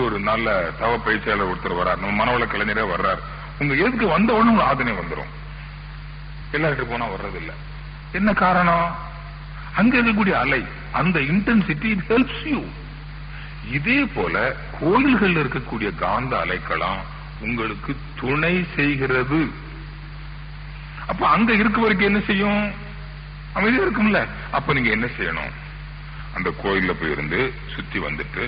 ஒரு நல்ல தவ பயிற்சியாளர் ஒருத்தர் வர்றார், நம்ம மனவள கலைஞரே வர்றார். உங்க எதுக்கு வந்த உடனே உங்க ஆதனை வந்துடும். எல்லார்கிட்ட போனா வர்றதில்லை. என்ன காரணம்? அங்க இருக்கக்கூடிய அலை, அந்த இன்டென்சிட்டி இட் ஹெல்ப்ஸ் யூ. இதே போல கோயில்கள் இருக்கக்கூடிய காந்த அலைக்களம் உங்களுக்கு துணை செய்கிறது. அப்ப அங்க இருக்க வரைக்கும் என்ன செய்யும்? அமைதியா இருக்கும்ல. அப்ப நீங்க என்ன செய்யணும்? அந்த கோயில்ல போயிருந்து சுத்தி வந்துட்டு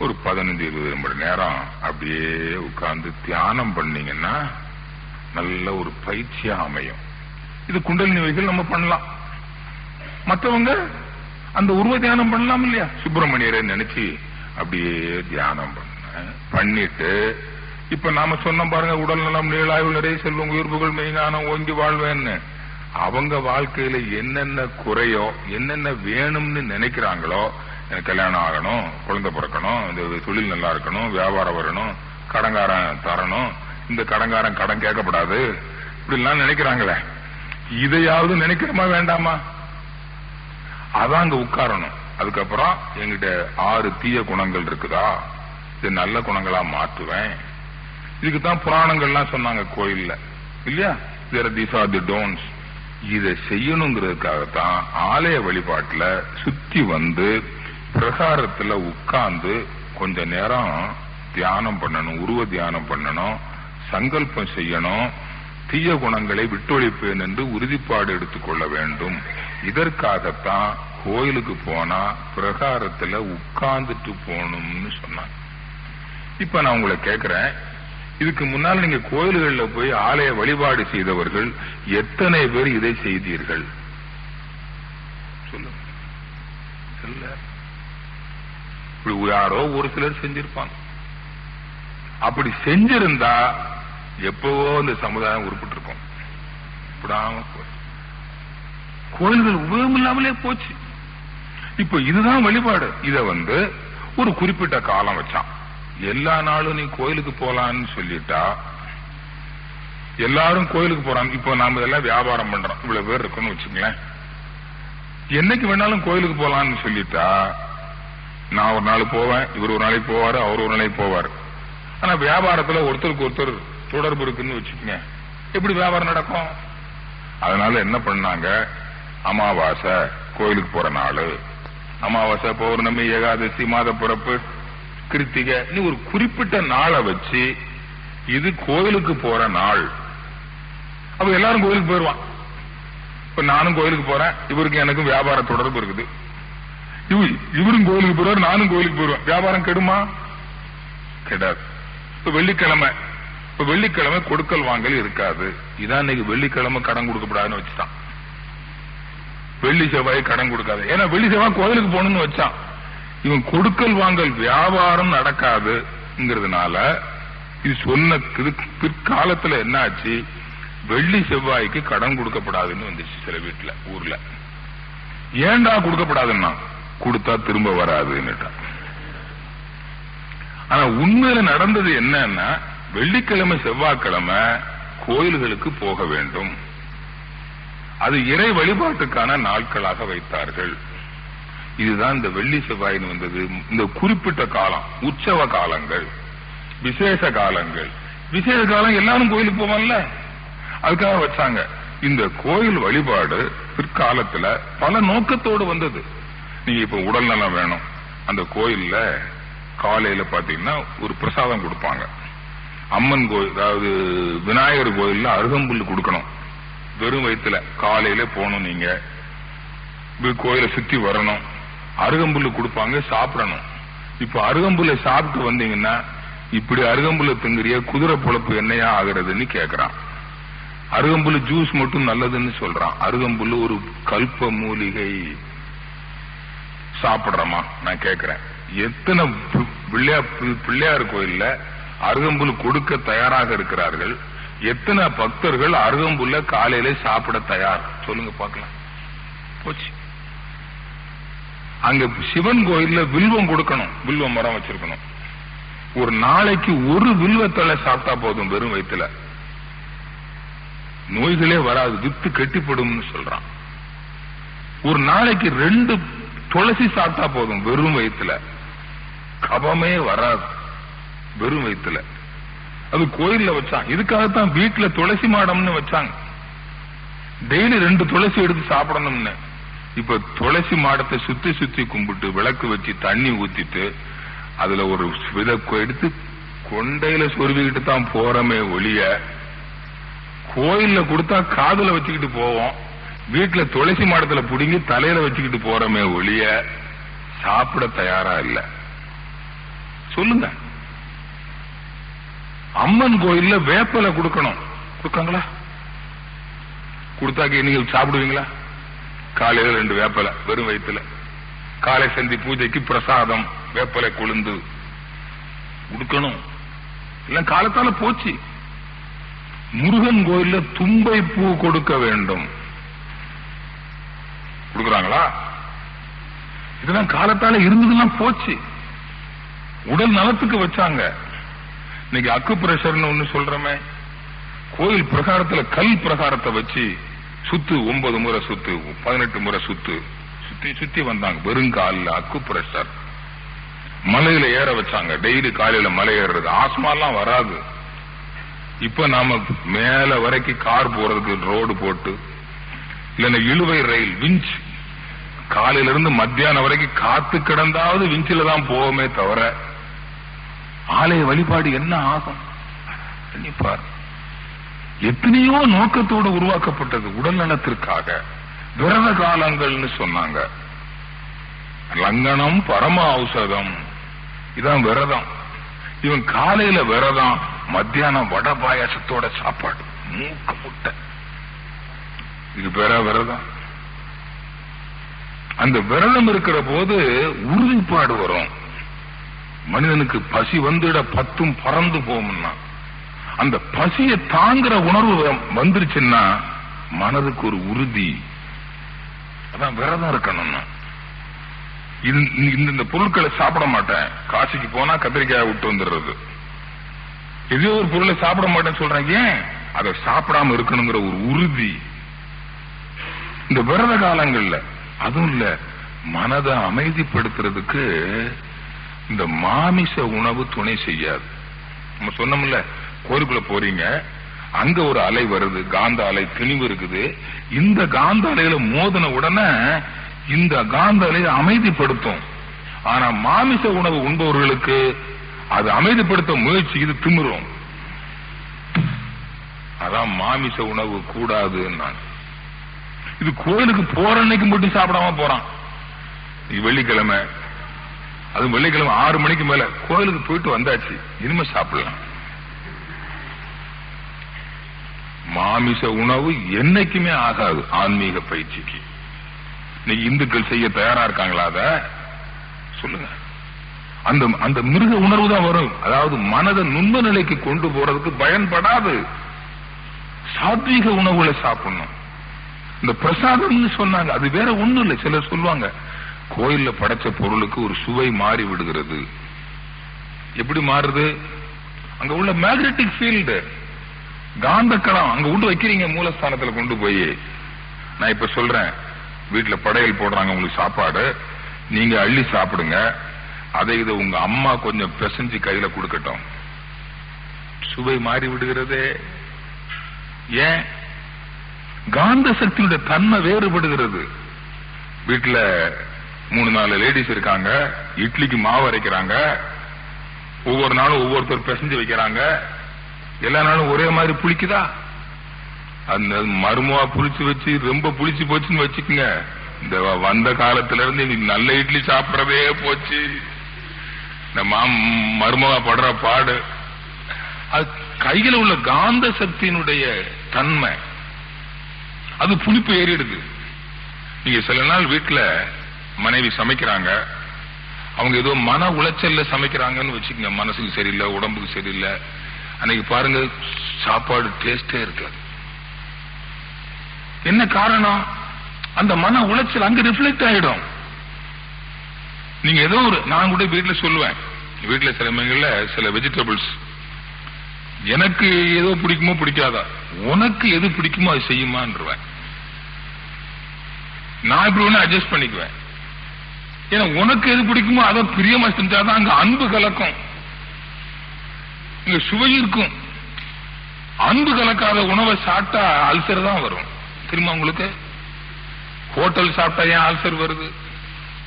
ஒரு 15-20 மணி நேரம் அப்படியே உட்கார்ந்து தியானம் பண்ணீங்கன்னா நல்ல ஒரு பயிற்சியா அமையும். இது குண்டலினி வகைகள் நம்ம பண்ணலாம். மற்றவங்க அந்த உருவ தியானம் பண்ணலாம் இல்லையா? சுப்பிரமணியரை நினைச்சு அப்படியே தியானம் பண்ணிட்டு, இப்ப நாம சொன்ன பாருங்க, உடல் நலம் நீளாய்வு நிறைய செல்வம் உயிர்ப்புகள் மெய்ஞானம் ஓங்கி வாழ்வேன்னு. அவங்க வாழ்க்கையில என்னென்ன குறையோ, என்னென்ன வேணும்னு நினைக்கிறாங்களோ, எனக்கு கல்யாணம் ஆகணும், குழந்தை பிறக்கணும், இந்த தொழில் நல்லா இருக்கணும், வியாபாரம் வரணும், கடங்காரன் தரணும், இந்த கடங்காரன் கடன் கேட்கப்படாது, இப்படி எல்லாம் நினைக்கிறாங்களே, இதையாவது நினைக்கிறோமா வேண்டாமா? அதான் அங்க உட்காரணும். அதுக்கப்புறம் எங்கிட்ட 6 தீய குணங்கள் இருக்குதா, இது நல்ல குணங்களா மாற்றுவேன். இதுக்குதான் புராணங்கள்லாம் சொன்னாங்க கோயில்ல இல்லையா? These are the don'ts. இதை செய்யணுங்கிறதுக்காகத்தான் ஆலய வழிபாட்டுல சுத்தி வந்து பிரகாரத்துல உட்கார்ந்து கொஞ்ச நேரம் தியானம் பண்ணணும், உருவ தியானம் பண்ணணும், சங்கல்பம் செய்யணும், தீய குணங்களை விட்டொழிப்பேன் என்று உறுதிப்பாடு எடுத்துக்கொள்ள வேண்டும். இதற்காகத்தான் கோயிலுக்கு போனா பிரகாரத்துல உட்கார்ந்துட்டு போகணும்னு சொன்னாங்க. இப்ப நான் உங்களை கேட்கிறேன், இதுக்கு முன்னால் நீங்க கோயில்கள்ல போய் ஆலய வழிபாடு செய்தவர்கள் எத்தனை பேர் இதை செய்தீர்கள்? சொல்லுங்க. யாரோ ஒரு சிலர் செஞ்சிருப்பாங்க. அப்படி செஞ்சிருந்தா எப்பவோ இந்த சமுதாயம் உருப்பிட்டு இருக்கும். கோயில்கள் உபயோகம் இல்லாமலே போச்சு. இப்ப இதுதான் வழிபாடு. இத ஒரு குறிப்பிட்ட காலம் வச்சான். எல்லா நாளும் நீ கோயிலுக்கு போலான்னு சொல்லிட்டா எல்லாரும் கோயிலுக்கு போறாங்க. இப்போ நாம எல்லாம் வியாபாரம் பண்றோம், இவ்வளவு பேர் இருக்குன்னு வச்சுங்களேன். என்னைக்கு வேணாலும் கோயிலுக்கு போலான்னு சொல்லிட்டா, நான் ஒரு நாள் போவேன், இவர் ஒரு நாளைக்கு போவாரு, அவர் ஒரு நாளைக்கு போவாரு. ஆனா வியாபாரத்துல ஒருத்தருக்கு ஒருத்தர் தொடர்பு இருக்குன்னு வச்சுக்கோங்க, எப்படி வியாபாரம் நடக்கும்? அதனால என்ன பண்ணாங்க, அமாவாசை கோயிலுக்கு போற நாள், அமாவாசை, பௌர்ணமி, ஏகாதசி, மாத பிறப்பு, கிருத்திகை, நீ ஒரு குறிப்பிட்ட நாளை வச்சு இது கோயிலுக்கு போற நாள். அப்ப எல்லாரும் கோயிலுக்கு போயிடுவான். இப்ப நானும் கோயிலுக்கு போறேன், இவருக்கு எனக்கும் வியாபார தொடர்பு இருக்குது. இவரும் கோயிலுக்கு போறாரு, நானும் கோயிலுக்கு போயிடுவேன். வியாபாரம் கெடுமா? கெடாது. இப்ப வெள்ளிக்கிழமை கொடுக்கல் வாங்கல் இருக்காது. இதான் இன்னைக்கு வெள்ளிக்கிழமை கடன் கொடுக்கப்படாதுன்னு வச்சுட்டான். வெள்ளி செவ்வாய் கடன் கொடுக்காது. ஏன்னா வெள்ளி செவ்வாய் கோயிலுக்கு போகணும்னு வச்சான். இவன் கொடுக்கல் வாங்கல் வியாபாரம் நடக்காதுங்கிறதுனால இது சொன்ன பிற்காலத்துல என்ன ஆச்சு, வெள்ளி செவ்வாய்க்கு கடன் கொடுக்கப்படாதுன்னு வந்துச்சு சில வீட்டுல, ஊர்ல. ஏண்டா கொடுக்கப்படாதுன்னா, கொடுத்தா திரும்ப வராதுன்னுட்டான். ஆனா உண்மையில நடந்தது என்னன்னா, வெள்ளிக்கிழமை செவ்வாய்க்கிழமை கோயில்களுக்கு போக வேண்டும். அது இறை வழிபாட்டுக்கான நாட்களாக வைத்தார்கள். இதுதான் இந்த வெள்ளி செவ்வாயின்னு வந்தது. இந்த குறிப்பிட்ட காலம், உற்சவ காலங்கள், விசேஷ காலங்கள். விசேஷ காலம் எல்லாரும் கோயிலுக்கு போவாங்கல்ல, அதுக்காக வச்சாங்க. இந்த கோயில் வழிபாடு பிற்காலத்துல பல நோக்கத்தோடு வந்தது. நீங்க இப்ப உடல் நலம் வேணும், அந்த கோயில்ல காலையில பாத்தீங்கன்னா ஒரு பிரசாதம் கொடுப்பாங்க. அம்மன் கோயில், அதாவது விநாயகர் கோயில்ல அருகம்புல் கொடுக்கணும். வெறும் வயிற்றுல காலையில போகணும், நீங்க கோயிலை சுத்தி வரணும், அருகம்புல்லு கொடுப்பாங்க, சாப்பிடணும். இப்ப அருகம்புல்லை சாப்பிட்டு வந்தீங்கன்னா, இப்படி அருகம்புல்ல திங்கிறிய குதிரை பொழப்பு என்னையா ஆகுறதுன்னு கேட்கிறான். அருகம்புல்லு ஜூஸ் மட்டும் நல்லதுன்னு சொல்றான். அருகம்புல்லு ஒரு கல்ப மூலிகை, சாப்பிடுறோமா? நான் கேட்கிறேன், எத்தனை பிள்ளையார் கோயில்ல அருகம்புல் கொடுக்க தயாராக இருக்கிறார்கள்? எத்தனை பக்தர்கள் அருகம்புல்ல காலையில சாப்பிட தயார்? சொல்லுங்க பார்க்கலாம். போச்சு. அங்க சிவன் கோயில்ல வில்வம் கொடுக்கணும், வில்வ மரம் வச்சிருக்கணும். ஒரு நாளைக்கு ஒரு வில்வத்தலை சாப்பிட்டா போதும், வெறும் வயிற்றுல நோய்களே வராது, வித்து கெட்டிப்படும் சொல்றான். ஒரு நாளைக்கு 2 துளசி சாப்பிட்டா போதும், வெறும் வயிற்றுல கபமே வராது. வெறும் வயிற்றுல. அது கோயில்ல வச்சாங்க. இதுக்காகத்தான் வீட்டுல துளசி மாடம்னு வச்சாங்க. டெய்லி 2 துளசி எடுத்து சாப்பிடணும்னு. இப்ப துளசி மாடத்தை சுத்தி சுத்தி கும்பிட்டு விளக்கு வச்சு தண்ணி ஊத்திட்டு அதுல ஒரு விதை எடுத்து கொண்டையில சொருவிக்கிட்டு தான் போறமே ஒழிய, கோயில்ல கொடுத்தா காதுல வச்சுக்கிட்டு போவோம், வீட்டுல துளசி மாடத்துல புடிங்கி தலையில வச்சுக்கிட்டு போறமே ஒழிய சாப்பிட தயாரா இல்ல. சொல்லுங்க. அம்மன் கோயில்ல வேப்பலை கொடுக்கணும், கொடுக்காங்களா? கொடுத்தாக்க நீங்க சாப்பிடுவீங்களா? காலையில 2 வேப்பலை வெறும் வயிற்றுல. காலை சந்தி பூஜைக்கு பிரசாதம் வேப்பலை கொழுந்து கொடுக்கணும். இல்ல காலத்தால போச்சு. முருகன் கோயில்ல தும்பை பூ கொடுக்க வேண்டும், கொடுக்கறாங்களா? இதெல்லாம் காலத்தால இருந்ததுலாம் போச்சு. உடல் நலத்துக்கு வச்சாங்க. இன்னைக்கு அக்கு பிரஷர்னு ஒண்ணு சொல்றமே, கோயில் பிரகாரத்துல கல் பிரகாரத்தை வச்சு சுத்து 9 முறை சுத்து 18 முறை சுத்து சுத்தி சுத்தி வந்தாங்க வெறுங்கால. அக்கு பிரஷர் மலையில ஏற வச்சாங்க. டெய்லி காலையில மலை ஏறுறது. ஆஸ்மாலாம் வராது. இப்ப நாம மேல வரைக்கும் கார் போறதுக்கு ரோடு போட்டு, இல்ல இழுவை ரயில் விஞ்ச் காலையில இருந்து மத்தியானம் வரைக்கும் காத்து கிடந்தாவது விஞ்சில தான் போவோமே தவிர ஆலய வழிபாடு என்ன ஆகும்? பார், எத்தனையோ நோக்கத்தோடு உருவாக்கப்பட்டது உடல் நலத்திற்காக. விரத காலங்கள்னு சொன்னாங்க. லங்கனம் பரம ஔஷதம், இதான் விரதம். இவன் காலையில விரதம், மத்தியானம் வட பாயாசத்தோட சாப்பாடு, மூக்க முட்டை. இது பேரா விரதம்? அந்த விரதம் இருக்கிற போது உறுதிப்பாடு வரும். மனிதனுக்கு பசி வந்துட 10 பறந்து போகும்னா, அந்த பசியை தாங்குற உணர்வு வந்துருச்சுன்னா மனதுக்கு ஒரு உறுதி. அதான் விரதம் இருக்கணும்னா. இந்த பொருட்களை சாப்பிட மாட்டேன், காசிக்கு போனா கத்திரிக்காய் விட்டு வந்துடுறது. ஏதோ ஒரு பொருளை சாப்பிட மாட்டேன்னு சொல்றாங்க. ஏன்? அதை சாப்பிடாம இருக்கணுங்கிற ஒரு உறுதி. இந்த விரத காலங்கள்ல அதுவும் இல்ல, மனதை அமைதிப்படுத்துறதுக்கு இந்த மாமிச உணவு துணை செய்யாது. நம்ம சொன்னோம்ல, கோயிலுக்குள்ள போறீங்க, அங்க ஒரு அலை வருது, காந்த அலை திணிவு இருக்குது. இந்த காந்த அலையில மோதின உடனே இந்த காந்த அலையை அமைதிப்படுத்தும். ஆனா மாமிச உணவு உண்பவர்களுக்கு அது அமைதிப்படுத்த முயற்சி, இது திமிரும். அதான் மாமிச உணவு கூடாது. இது கோயிலுக்கு போற அன்னைக்கு மட்டும் சாப்பிடாம போறான். வெள்ளிக்கிழமை, அது வெள்ளிக்கிழமை 6 மணிக்கு மேல கோயிலுக்கு போயிட்டு வந்தாச்சு, இனிமே சாப்பிடலாம். மாமிச உணவு என்னைக்குமே ஆகாது ஆன்மீக பயிற்சிக்கு. இன்னைக்கு இந்துக்கள் செய்ய தயாரா இருக்காங்களா? அத சொல்லுங்க. அந்த மிருக உணர்வு தான் வரும். அதாவது மனதை நுண்ம நிலைக்கு கொண்டு போறதுக்கு பயன்படாது. சாத்வீக உணவுகளை சாப்பிடணும். இந்த பிரசாதம்னு சொன்னாங்க, அது வேற ஒண்ணும் இல்லை. சிலர் சொல்லுவாங்க, கோயில்ல படைச்ச பொருளுக்கு ஒரு சுவை மாறி விடுகிறது. எப்படி மாறுது? அங்க உள்ள மேக்னெட்டிக் ஃபீல்டு, காந்தக்களம் அங்க கொண்டு வைக்கிறீங்க, மூலஸ்தானத்துல கொண்டு போய். நான் இப்ப சொல்றேன், வீட்டுல படையல் போடுறாங்க, உங்களுக்கு சாப்பாடு, நீங்க அள்ளி சாப்பிடுங்க. அதை இதை உங்க அம்மா கொஞ்சம் பிசைஞ்சு கையில கொடுக்கட்டும், சுவை மாறி விடுகிறதே. ஏன்? காந்த சக்தியுடைய தன்மை வேறுபடுகிறது. வீட்டுல 3-4 லேடிஸ் இருக்காங்க, இட்லிக்கு மாவு அரைக்கிறாங்க, ஒவ்வொரு நாளும் ஒவ்வொருத்தர் பிசைஞ்சு வைக்கிறாங்க. எல்லா நாளும் ஒரே மாதிரி புளிக்குதா? அந்த மருமவா புளிச்சு வச்சு ரொம்ப புளிச்சு போச்சுன்னு வச்சுக்கோங்க, இந்த வந்த காலத்துல இருந்து நல்ல இட்லி சாப்பிடறதே போச்சு. இந்த மருமவா படுற பாடு, அது கையில உள்ள காந்த சக்தியினுடைய தன்மை, அது புளிப்பு ஏறிடுது. நீங்க சில நாள் வீட்டுல மனைவி சமைக்கிறாங்க, அவங்க ஏதோ மன உளைச்சல்ல சமைக்கிறாங்கன்னு வச்சுக்கோங்க, மனசுக்கு சரியில்லை, உடம்புக்கு சரியில்லை, அன்னைக்கு பாருங்க சாப்பாடு டேஸ்டே இருக்காது. என்ன காரணம்? அந்த மன உளைச்சல் அங்க ரிஃப்ளெக்ட் ஆயிடும். நீங்க ஏதோ ஒரு, நான் கூட வீட்டுல சொல்லுவேன், வீட்டுல சில சமயங்கள்ல சில வெஜிடபிள்ஸ் எனக்கு ஏதோ பிடிக்குமோ பிடிக்காதா, உனக்கு எது பிடிக்குமோ அது செய்யுமான்றுவேன். நான் இப்படி ஒண்ணு அட்ஜஸ்ட் பண்ணிக்குவேன். ஏன்னா உனக்கு எது பிடிக்குமோ அதை பிரியமா செஞ்சாதான் அங்க அன்பு கலக்கும். இங்க சுவை இருக்கும். அன்பு கலக்காத உணவை சாப்பிட்டா அல்சர் தான் வரும். தெரியுமா உங்களுக்கு? ஹோட்டல் சாப்பிட்டா ஏன் அல்சர் வருது?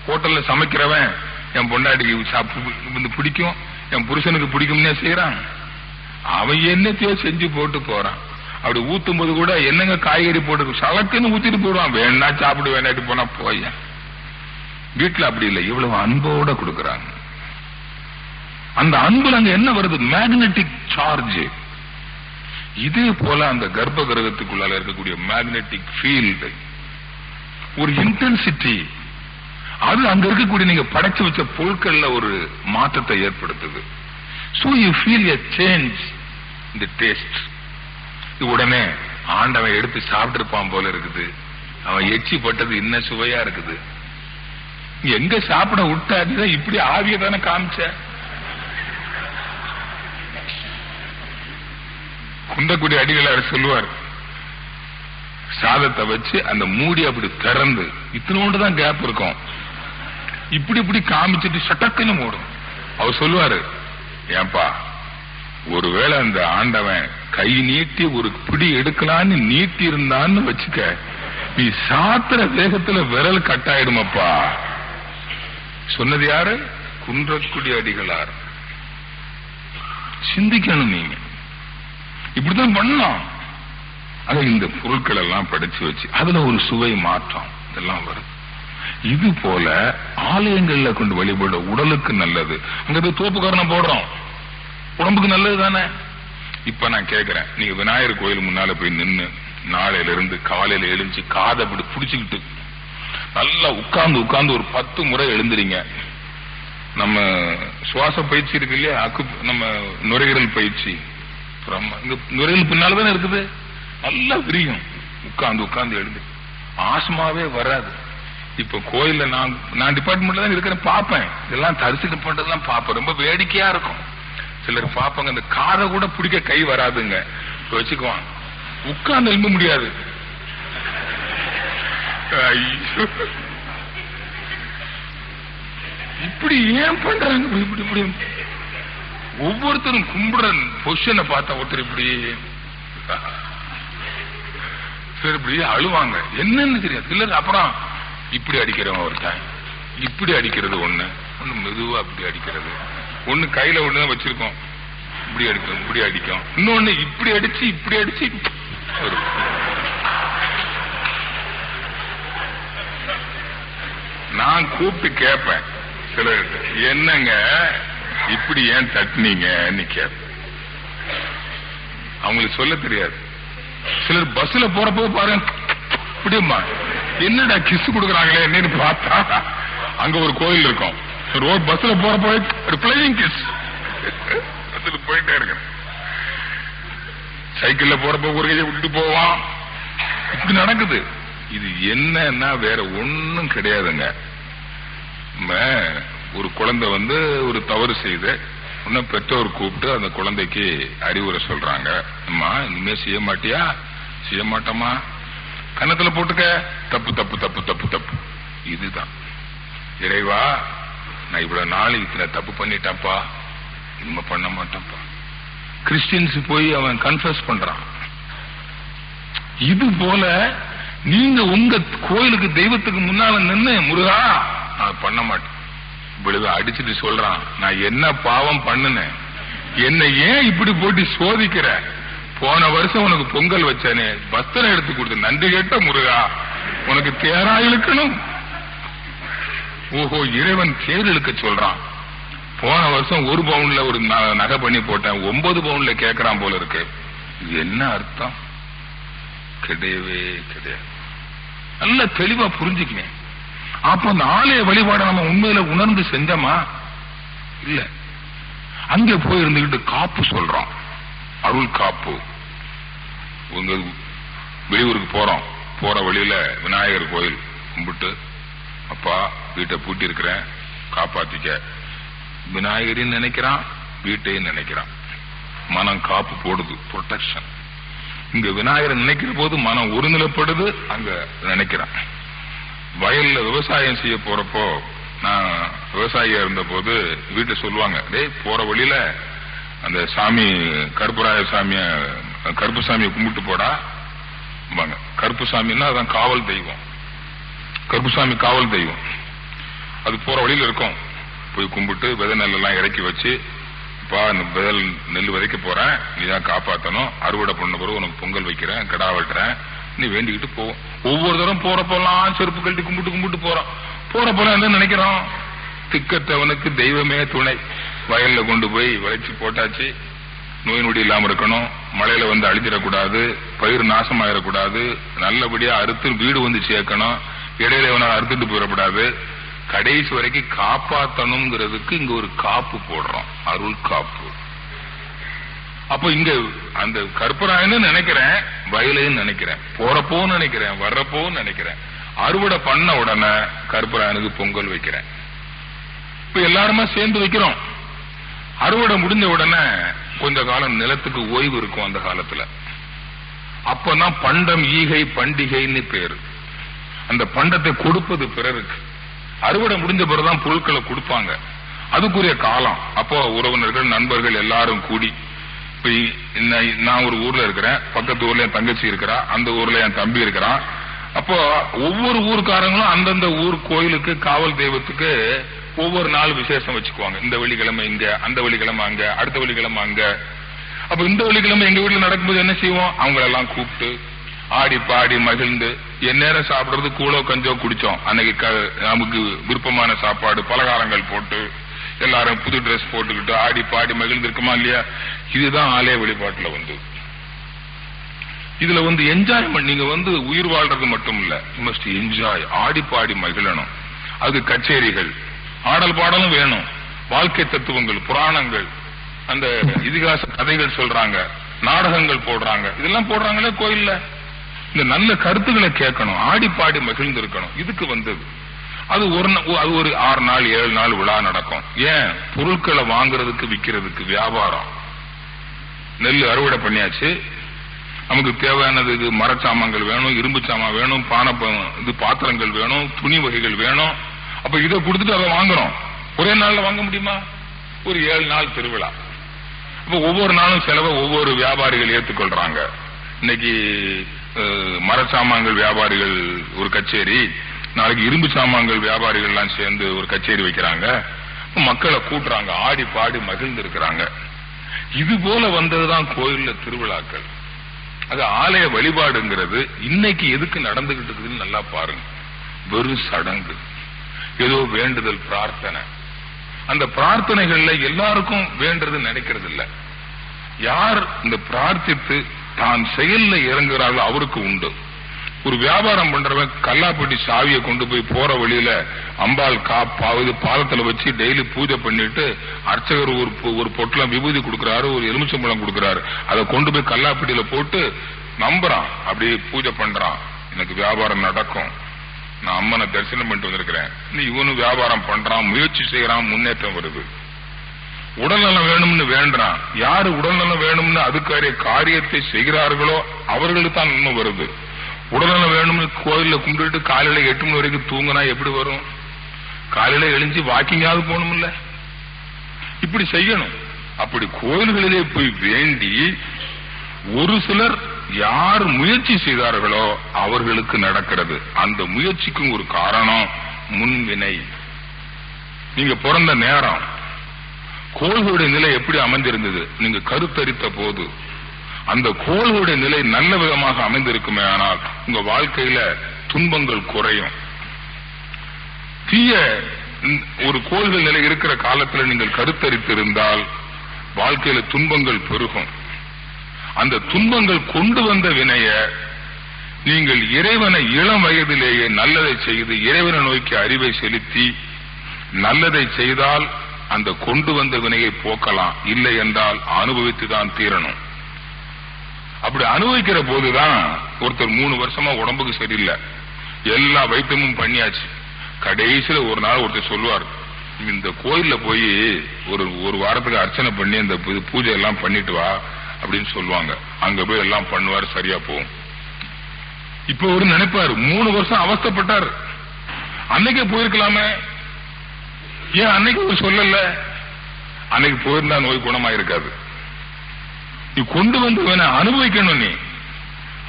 ஹோட்டல்ல சமைக்கிறவன் என் பொண்டாட்டிக்கு சாப்பிட்டு பிடிக்கும், என் புருஷனுக்கு பிடிக்கும்னே செய்யறான். அவன் என்னத்தையோ செஞ்சு போட்டு போறான். அப்படி ஊத்தும் போது கூட என்னங்க காய்கறி போட்டு சலக்குன்னு ஊத்திட்டு போடுவான். வேணா சாப்பிடு, வேணாட்டு போனா போய். வீட்டுல அப்படி இல்லை, இவ்வளவு அன்போட கொடுக்கறாங்க. அந்த அன்புல அங்க என்ன வருது? Magnetic charge. இதே போல அந்த கர்ப்ப கிரகத்துக்குள்ளால இருக்கக்கூடிய மேக்னெட்டிக் ஃபீல்டு, ஒரு இன்டென்சிட்டி, அது அங்க இருக்கக்கூடிய நீங்க படைச்சு வச்ச பொருட்கள்ல ஒரு மாற்றத்தை ஏற்படுத்துது. So you feel a change in the taste. உடனே ஆண்டவன் எடுத்து சாப்பிட்டிருப்பான் போல இருக்குது. அவன் எச்சி பட்டது இன்னும் சுவையா இருக்குது. எங்க சாப்பிட விட்டாது? இப்படி ஆவிய தானே காமிச்ச. குண்டக்குடி அடிகளார் சொல்லுவார், சாதத்தை வச்சு அந்த மூடி அப்படி திறந்து இத்தனோண்டு தான் கேப் இருக்கும், இப்படி இப்படி காமிச்சிட்டு சட்டக்குன்னு மூடும். அவர் சொல்லுவாரு, ஏன்பா ஒருவேளை அந்த ஆண்டவன் கை நீட்டி ஒரு பிடி எடுக்கலான்னு நீட்டி இருந்தான்னு வச்சுக்க, நீ சாத்திர வேகத்துல விரல் கட்டாயிடுமப்பா. சொன்னது யாரு? குன்றக்குடி அடிகளார். சிந்திக்கணும் நீங்க, இப்படித்தான் பண்ணலாம். அது இந்த பொருட்கள் எல்லாம் படிச்சு வச்சு அதுல ஒரு சுவை மாற்றம் இதெல்லாம் வருது. இது போல ஆலயங்கள்ல கொண்டு வழிபட உடலுக்கு நல்லது. அங்க போய் தோப்புக்காரனை போடுறோம், உடம்புக்கு நல்லது தானே. இப்ப நான் கேட்கிறேன், நீங்க விநாயகர் கோயில் முன்னால போய் நின்னு நாளையில இருந்து காலையில எழுந்து காதை அப்படி புடிச்சுக்கிட்டு நல்லா உட்கார்ந்து உட்கார்ந்து ஒரு 10 முறை எழுந்துறீங்க. நம்ம சுவாச பயிற்சி இருக்கு இல்லையா, நம்ம நுரையீரல் பயிற்சி, இங்க நுரையீரல் பின்னால்தானே இருக்குது, நல்லா விரியும். உட்கார்ந்து உட்கார்ந்து எழுந்து ஆஸ்மாவே வராது. இப்ப கோயில்ல நான் டிபார்ட்மெண்ட்ல தான் இருக்கிறேன், பாப்பேன் இதெல்லாம் தரிசனம் பண்றதெல்லாம் பாப்பேன். ரொம்ப வேடிக்கையா இருக்கும். சிலர் பாப்பாங்க, அந்த காதை கூட பிடிக்க கை வராதுங்க, வச்சுக்குவான், உட்கார்ந்து எழும்ப முடியாது. இப்படி ஏன் பண்றாங்க? இப்படி ஒவ்வொருத்தரும் கும்பிடுற பொசிஷனை பார்த்தா ஒருத்தர் இப்படி சரி இப்படி அழுவாங்க, என்னன்னு தெரியாது. சிலர் அப்புறம் இப்படி அடிக்கிறவன் ஒருத்தன், இப்படி அடிக்கிறது ஒண்ணு மெதுவா அப்படி அடிக்கிறது ஒண்ணு, கையில ஒண்ணுதான் வச்சிருக்கோம், இப்படி அடிக்கும் இப்படி அடிக்கும், இன்னொன்னு இப்படி அடிச்சு இப்படி அடிச்சு வரும். நான் கூப்பிட்டு கேட்பேன் சிலர், என்னங்க இப்படி ஏன் தட்டினீங்கன்னு கேட்பேன். அவங்களுக்கு சொல்ல தெரியாது. சிலர் பஸ்ல போறப்போ பாருங்க, இப்படிமா என்னடா கிஸ் கொடுக்குறாங்களே என்னன்னு பார்த்தா அங்க ஒரு கோயில் இருக்கும். ரோட் பஸ்ல போறப்போ பிளையிங் கிஸ் போயிட்டே இருக்கு. சைக்கிள்ல போறப்போ ஒரு கையை விட்டுட்டு போவான். இப்படி நடக்குது. இது என்னன்னா வேற ஒன்னும் கிடையாதுங்க. ஒரு குழந்தை ஒரு தவறு செய்து இன்னும் பெற்றோர் கூப்பிட்டு அந்த குழந்தைக்கு அறிவுரை சொல்றாங்க, அம்மா இனிமே செய்ய மாட்டியா, செய்ய மாட்டோமா, கன்னத்துல போட்டுக்க, தப்பு தப்பு தப்பு தப்பு தப்பு. இதுதான் இறைவா, நான் இவ்வளவு நாள் இத்தனை தப்பு பண்ணிட்டாப்பா, இனிமே பண்ண மாட்டேன்ப்பா. கிறிஸ்டியன்ஸ் போய் அவன் கன்ஃபஸ் பண்றான். இது போல நீங்க உங்க கோயிலுக்கு தெய்வத்துக்கு முன்னால நின்று, முருகா நான் பண்ண மாட்டேன், இவ்வளவு அடிச்சுட்டு சொல்றான், நான் என்ன பாவம் பண்ணுனேன், என்னை ஏன் இப்படி போட்டு சோதிக்கிற, போன வருஷம் உனக்கு பொங்கல் வச்சேனே, வஸ்திரம் எடுத்து கொடுத்து நன்றி கேட்ட முருகா, உனக்கு தேரா இழுக்கணும். ஓஹோ, இறைவன் தேர் இழுக்க சொல்றான். போன வருஷம் 1 பவுன்ல ஒரு நகை பண்ணி போட்டேன், 9 பவுன்ல கேட்கறான் போல இருக்கு. இது என்ன அர்த்தம்? கிடையவே கிடையாது. நல்ல தெளிவா புரிஞ்சுக்கங்க. அப்ப அந்த ஆலய வழிபாட நம்ம உண்மையில உணர்ந்து செஞ்சோமா? இல்ல. அங்க போய் இருந்துகிட்டு காப்பு சொல்றோம், அருள் காப்பு. உங்க வெளியூருக்கு போறோம், போற வழியில விநாயகர் கோயில் கும்பிட்டு, அப்பா வீட்டை பூட்டி இருக்கிறேன் காப்பாத்திக்க, விநாயகரின்னு நினைக்கிறான், வீட்டையும் நினைக்கிறான். மனம் காப்பு போடுது, ப்ரொடெக்ஷன். இங்க விநாயகரை நினைக்கிற போது மனம் ஒருநிலைப்படுது, அங்க நினைக்கிறான். வயல்ல விவசாயம் செய்ய போறப்போ, நான் விவசாயியா இருந்த போது வீட்டை சொல்லுவாங்க, டேய் போற வழியில அந்த சாமி கருப்பராய சாமிய கருப்பு சாமியை கும்பிட்டு போடா. கருப்பு சாமின்னா அதான் காவல் தெய்வம். கருப்புசாமி காவல் தெய்வம். அது போற வழியில இருக்கும். போய் கும்பிட்டு விதை நெல்லாம் இறக்கி வச்சு, நெல் விதைக்க போறேன், நீதான் காப்பாற்றணும், அறுவடை பண்ண பிறகு உனக்கு பொங்கல் வைக்கிறேன், கிடா வெட்டுறேன், நீ வேண்டிக்கிட்டு போவோம். ஒவ்வொரு தரம் போறப்பெல்லாம் செருப்பு கழட்டி கும்பிட்டு போறோம். போறப்பெல்லாம் என்ன நினைக்கிறோம், திக்கற்றவனுக்கு தெய்வமே துணை. வயல்ல கொண்டு போய் விளைச்சி போட்டாச்சு, நோய் நொடி இல்லாம இருக்கணும், மழையில வந்து அழிஞ்சிடக்கூடாது, பயிர் நாசமாயிடக்கூடாது, நல்லபடியா அறுத்து வீடு வந்து சேர்க்கணும், இடையில இவனால அறுத்துட்டு போயிடக்கூடாது, கடைசி வரைக்கும் காப்பாற்றணுங்கிறதுக்கு இங்க ஒரு காப்பு போடுறோம், அருள் காப்பு. அப்ப இங்க அந்த கருப்பராயன்னு நினைக்கிறேன், வயலையும் நினைக்கிறேன், போறப்போ நினைக்கிறேன், வர்றப்போ நினைக்கிறேன். அறுவடை பண்ண உடனே கருப்பராயனுக்கு பொங்கல் வைக்கிறேன். இப்ப எல்லாருமே சேர்ந்து வைக்கிறோம். அறுவடை முடிஞ்ச உடனே கொஞ்ச காலம் நிலத்துக்கு ஓய்வு இருக்கும். அந்த காலத்துல அப்பதான் பண்டம் ஈகை பண்டிகைன்னு பேரு. அந்த பண்டத்தை கொடுப்பது பிறருக்கு. அறுவடை முடிஞ்ச பிறகுதான் பொருட்களை கொடுப்பாங்க. அதுக்குரிய காலம். அப்போ உறவினர்கள் நண்பர்கள் எல்லாரும் கூடி, நான் ஒரு ஊர்ல இருக்கிறேன், பக்கத்து ஊர்ல என் தங்கச்சி இருக்கிறா, அந்த ஊர்ல என் தம்பி இருக்கிறான். அப்போ ஒவ்வொரு ஊருக்காரங்களும் அந்தந்த ஊர் கோயிலுக்கு காவல் தெய்வத்துக்கு ஒவ்வொரு நாள் விசேஷம் வச்சுக்குவாங்க. இந்த வெள்ளிக்கிழமை இங்க, அந்த வெள்ளிக்கிழமை அங்க, அடுத்த வெள்ளிக்கிழமை அங்க. அப்ப இந்த வெள்ளிக்கிழமை எங்க வீட்டுல நடக்கும்போது என்ன செய்வோம், அவங்களெல்லாம் கூப்பிட்டு ஆடி பாடி மகிழ்ந்து, எந்நேரம் சாப்பிடுறது கூழோ கஞ்சோ குடிச்சோம். அன்னைக்கு நமக்கு விருப்பமான சாப்பாடு பலகாரங்கள் போட்டு எல்லாரும் புது டிரெஸ் போட்டுக்கிட்டு ஆடி பாடி மகிழ்ந்து இருக்குமா இல்லையா? இதுதான் ஆலய வழிபாட்டுல வந்து. இதுல வந்து என்ஜாய்மெண்ட். நீங்க வந்து உயிர் வாழ்றது மட்டும் இல்ல, யூ மஸ்ட் என்ஜாய். ஆடி பாடி மகிழணும். அது கச்சேரிகள், ஆடல் பாடலும் வேணும், வாழ்க்கை தத்துவங்கள், புராணங்கள், அந்த இதிகாச கதைகள் சொல்றாங்க, நாடகங்கள் போடுறாங்க. இதெல்லாம் போடுறாங்களே கோயில்ல. இந்த நல்ல கருத்துக்களை கேட்கணும், ஆடி பாடி மகிழ்ந்து இருக்கணும். இதுக்கு வந்தது. அது ஒரு 6 நாள் 7 நாள் விழா நடக்கும். ஏன்? பொருட்களை வாங்குறதுக்கு விற்கிறதுக்கு வியாபாரம். நெல் அறுவடை பண்ணியாச்சு, நமக்கு தேவையானது மரச்சாமான்கள் வேணும், இரும்பு சாமான் வேணும், பாத்திரங்கள் வேணும், துணி வகைகள் வேணும். அப்ப இதை கொடுத்துட்டு அதை வாங்குறோம். ஒரே நாள்ல வாங்க முடியுமா? ஒரு 7 நாள் திருவிழா. அப்ப ஒவ்வொரு நாளும் செலவை ஒவ்வொரு வியாபாரிகள் ஏற்றுக்கொள்றாங்க. இன்னைக்கு மரச்சாமான்கள் வியாபாரிகள் ஒரு கச்சேரி, நாளைக்கு இரும்பு சாமான்கள் வியாபாரிகள் எல்லாம் சேர்ந்து ஒரு கச்சேரி வைக்கிறாங்க. மக்களை கூட்டுறாங்க, ஆடி பாடி மகிழ்ந்து இருக்கிறாங்க. இது போல வந்ததுதான் கோயில்ல திருவிழாக்கள். அது ஆலய வழிபாடுங்கிறது இன்னைக்கு எதுக்கு நடந்துகிட்டு இருக்குதுன்னு நல்லா பாருங்க. வெறும் சடங்கு, ஏதோ வேண்டுதல், பிரார்த்தனை. அந்த பிரார்த்தனைகள்ல எல்லாருக்கும் வேண்டது நினைக்கிறது இல்ல. யார் இந்த பிரார்த்தித்து தான் செயல்ல இறங்குறாங்களோ அவருக்கு உண்டு. ஒரு வியாபாரம் பண்றவன் கல்லாப்பட்டி சாவியை கொண்டு போய் போற வழியில அம்பாள் பாதத்துல வச்சு டெய்லி பூஜை பண்ணிட்டு அர்ச்சகர் ஒரு பொட்டலம் விபூதி கொடுக்கிறாரு, ஒரு எலுமிச்சம்பழம் கொடுக்கிறாரு. அதை கொண்டு போய் கல்லாப்பட்டியில போட்டு நம்புறான், அப்படி பூஜை பண்றான், எனக்கு வியாபாரம் நடக்கும், நான் அம்மனை தரிசனம் பண்ணிட்டு வந்திருக்கிறேன். இவனு வியாபாரம் பண்றான், முயற்சி செய்யறான், முன்னேற்றம் வருது. உடல்நலம் வேணும்னு வேண்டான். யாரு உடல்நலம் வேணும்னு அதுக்காரிய காரியத்தை செய்கிறார்களோ அவர்களுக்கு தான் நன்மை வருது. உடல்நலம் வேணும்னு கோயில்ல கும்பிட்டு காலையில 8 மணி வரைக்கும் தூங்கினா எப்படி வரும்? காலையில எழுஞ்சி வாக்கிங்காவது போகணும்ல, இப்படி செய்யணும். அப்படி கோயில்களிலே போய் வேண்டி ஒரு சிலர் யார் முயற்சி செய்தார்களோ அவர்களுக்கு நடக்கிறது. அந்த முயற்சிக்கும் ஒரு காரணம் முன்வினை. நீங்க பிறந்த நேரம், கோள்களுடைய நிலை எப்படி அமைந்திருந்தது? நீங்க கருத்தரித்த போது அந்த கோள்களுடைய நிலை நல்ல விதமாக அமைந்திருக்குமே ஆனால் உங்க வாழ்க்கையில துன்பங்கள் குறையும். தீய ஒரு கோள்கள் நிலை இருக்கிற காலத்தில் நீங்கள் கருத்தரித்திருந்தால் வாழ்க்கையில துன்பங்கள் பெருகும். அந்த துன்பங்கள் கொண்டு வந்த வினைய நீங்கள் இறைவனை இளம் வயதிலேயே நல்லதை செய்து இறைவனை நோக்கி அறிவை செலுத்தி நல்லதை செய்தால் அந்த கொண்டு வந்த வினையை போக்கலாம். இல்லை என்றால் அனுபவித்துதான் தீரணும். அப்படி அனுபவிக்கிற போதுதான் ஒருத்தர் 3 வருஷமா உடம்புக்கு சரியில்லை, எல்லா வைத்தியமும் பண்ணியாச்சு, கடைசியில ஒரு நாள் ஒருத்தர் சொல்லுவார், இந்த கோயில்ல போய் ஒரு வாரத்துக்கு அர்ச்சனை பண்ணி இந்த பூஜை எல்லாம் பண்ணிட்டு வா அப்படின்னு சொல்லுவாங்க. அங்க போய் எல்லாம் பண்ணுவார், சரியா போகும். இப்ப ஒரு நினைப்பாரு, 3 வருஷம் அவஸ்தைப்பட்டார், அன்னைக்கே போயிருக்கலாமே, ஏன் அன்னைக்கு சொல்லல? அன்னைக்கு போயிருந்தா நோய் குணமாயிருக்காது. நீ கொண்டு வந்து வேணா அனுபவிக்கணும். நீ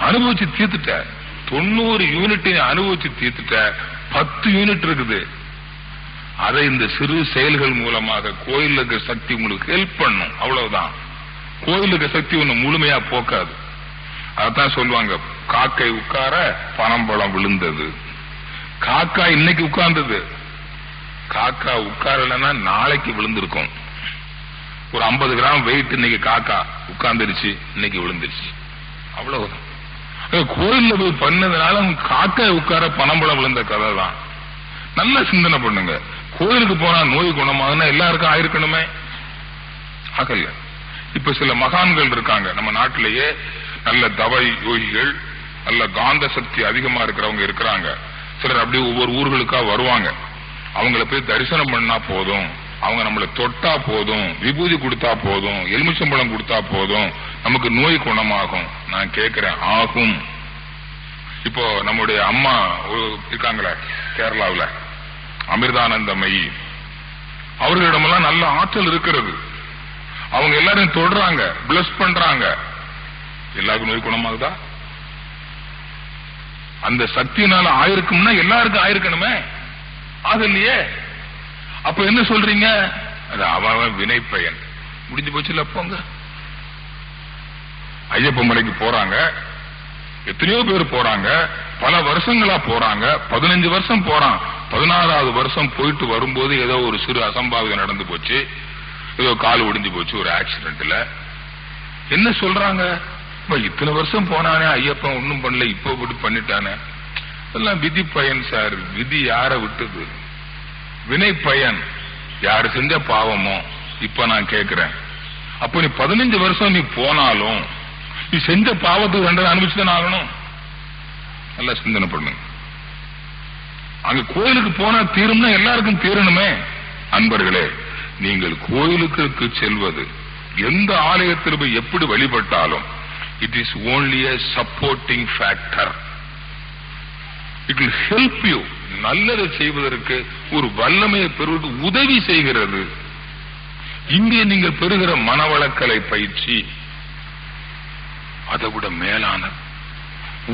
அனுபவிச்சு தீர்த்துட்ட. 90 யூனிட் அனுபவிச்சு தீர்த்துட்ட. 10 யூனிட் இருக்குது. அதை இந்த சிறு செயல்கள் மூலமாக கோயிலுக்கு சக்தி உங்களுக்கு ஹெல்ப் பண்ணும். அவ்வளவுதான். கோயிலுக்கு சக்தி ஒண்ணு முழுமையா போக்காது. அதான் சொல்லுவாங்க, காக்கை உட்கார பனம்பழம் விழுந்தது. காக்கா இன்னைக்கு உட்கார்ந்தது, காக்கா உட்காரலன்னா நாளைக்கு விழுந்திருக்கும். ஒரு 50 கிராம் வெயிட் இன்னைக்கு காக்கா உட்கார்ந்துருச்சு, இன்னைக்கு விழுந்துருச்சு. அவ்வளவுதான். கோயில்ல போய் பண்ணதுனால காக்கா உட்கார பனம்பழம் விழுந்த கதை தான். நல்ல சிந்தனை பண்ணுங்க. கோயிலுக்கு போனா நோய் குணமாகுன்னா எல்லாருக்கும் ஆயிருக்கணுமே, ஆகல. இப்ப சில மகான்கள் இருக்காங்க நம்ம நாட்டிலேயே, நல்ல தவ யோகிகள், நல்ல காந்த சக்தி அதிகமா இருக்கிறவங்க இருக்கிறாங்க. சிலர் அப்படியே ஒவ்வொரு ஊர்களுக்கா வருவாங்க. அவங்கள போய் தரிசனம் பண்ணா போதும், அவங்க நம்மளை தொட்டா போதும், விபூதி கொடுத்தா போதும், எலுமிச்சம்பழம் கொடுத்தா போதும், நமக்கு நோய் குணமாகும். நான் கேட்கிறேன், ஆகும். இப்போ நம்முடைய அம்மா இருக்காங்களே கேரளாவில், அமிர்தானந்தமயி, அவர்களிடமெல்லாம் நல்ல ஆற்றல் இருக்கிறது. அவங்க எல்லாரும் தொடுறாங்க, பிளஸ் பண்றாங்க. எல்லாருக்கும் நோய் குணமாகுதா? அந்த சக்தியினால ஆயிருக்கும்னா எல்லாருக்கும் ஆயிருக்கணுமே, ஆகலையே. அப்ப என்ன சொல்றீங்க? அது அவன் வினை பயன். முடிஞ்சு போச்சுல. போங்க, ஐயப்ப மலைக்கு போறாங்க, எத்தனையோ பேர் போறாங்க, பல வருஷங்களா போறாங்க. 15 வருஷம் போறான். 16வது வருஷம் போயிட்டு வரும்போது ஏதோ ஒரு சிறு அசம்பாவிதம் நடந்து போச்சு, ஏதோ கால் ஒடிஞ்சு போச்சு ஒரு ஆக்சிடென்ட்ல. என்ன சொல்றாங்க? இத்தனை வருஷம் போனானே ஐயப்பன் ஒன்னும் பண்ணல, இப்ப இப்படி பண்ணிட்டானே. எல்லாம் விதி பயன் சார். விதி யார விட்டது? வினை பயன். யாரு செஞ்ச பாவமோ. இப்ப நான் கேட்கிறேன், அப்ப நீ 15 வருஷம் நீ போனாலும் நீ செஞ்ச பாவத்துக்கு தண்டனை அனுபவிச்சுதான் ஆகணும். நல்லா சிந்தனை பண்ணுங்க. அங்க கோயிலுக்கு போனா தீரும்னா எல்லாருக்கும் தீரணுமே. அன்பர்களே, நீங்கள் கோயிலுக்கு செல்வது, எந்த ஆலயத்தில் போய் எப்படி வழிபட்டாலும், it is only a supporting factor. It will help you. நல்லதை செய்வதற்கு ஒரு வல்லமையை பெறுவது உதவி செய்கிறது. இங்கே நீங்கள் பெறுகிற மனவளக்கலை பயிற்சி அதை விட மேலான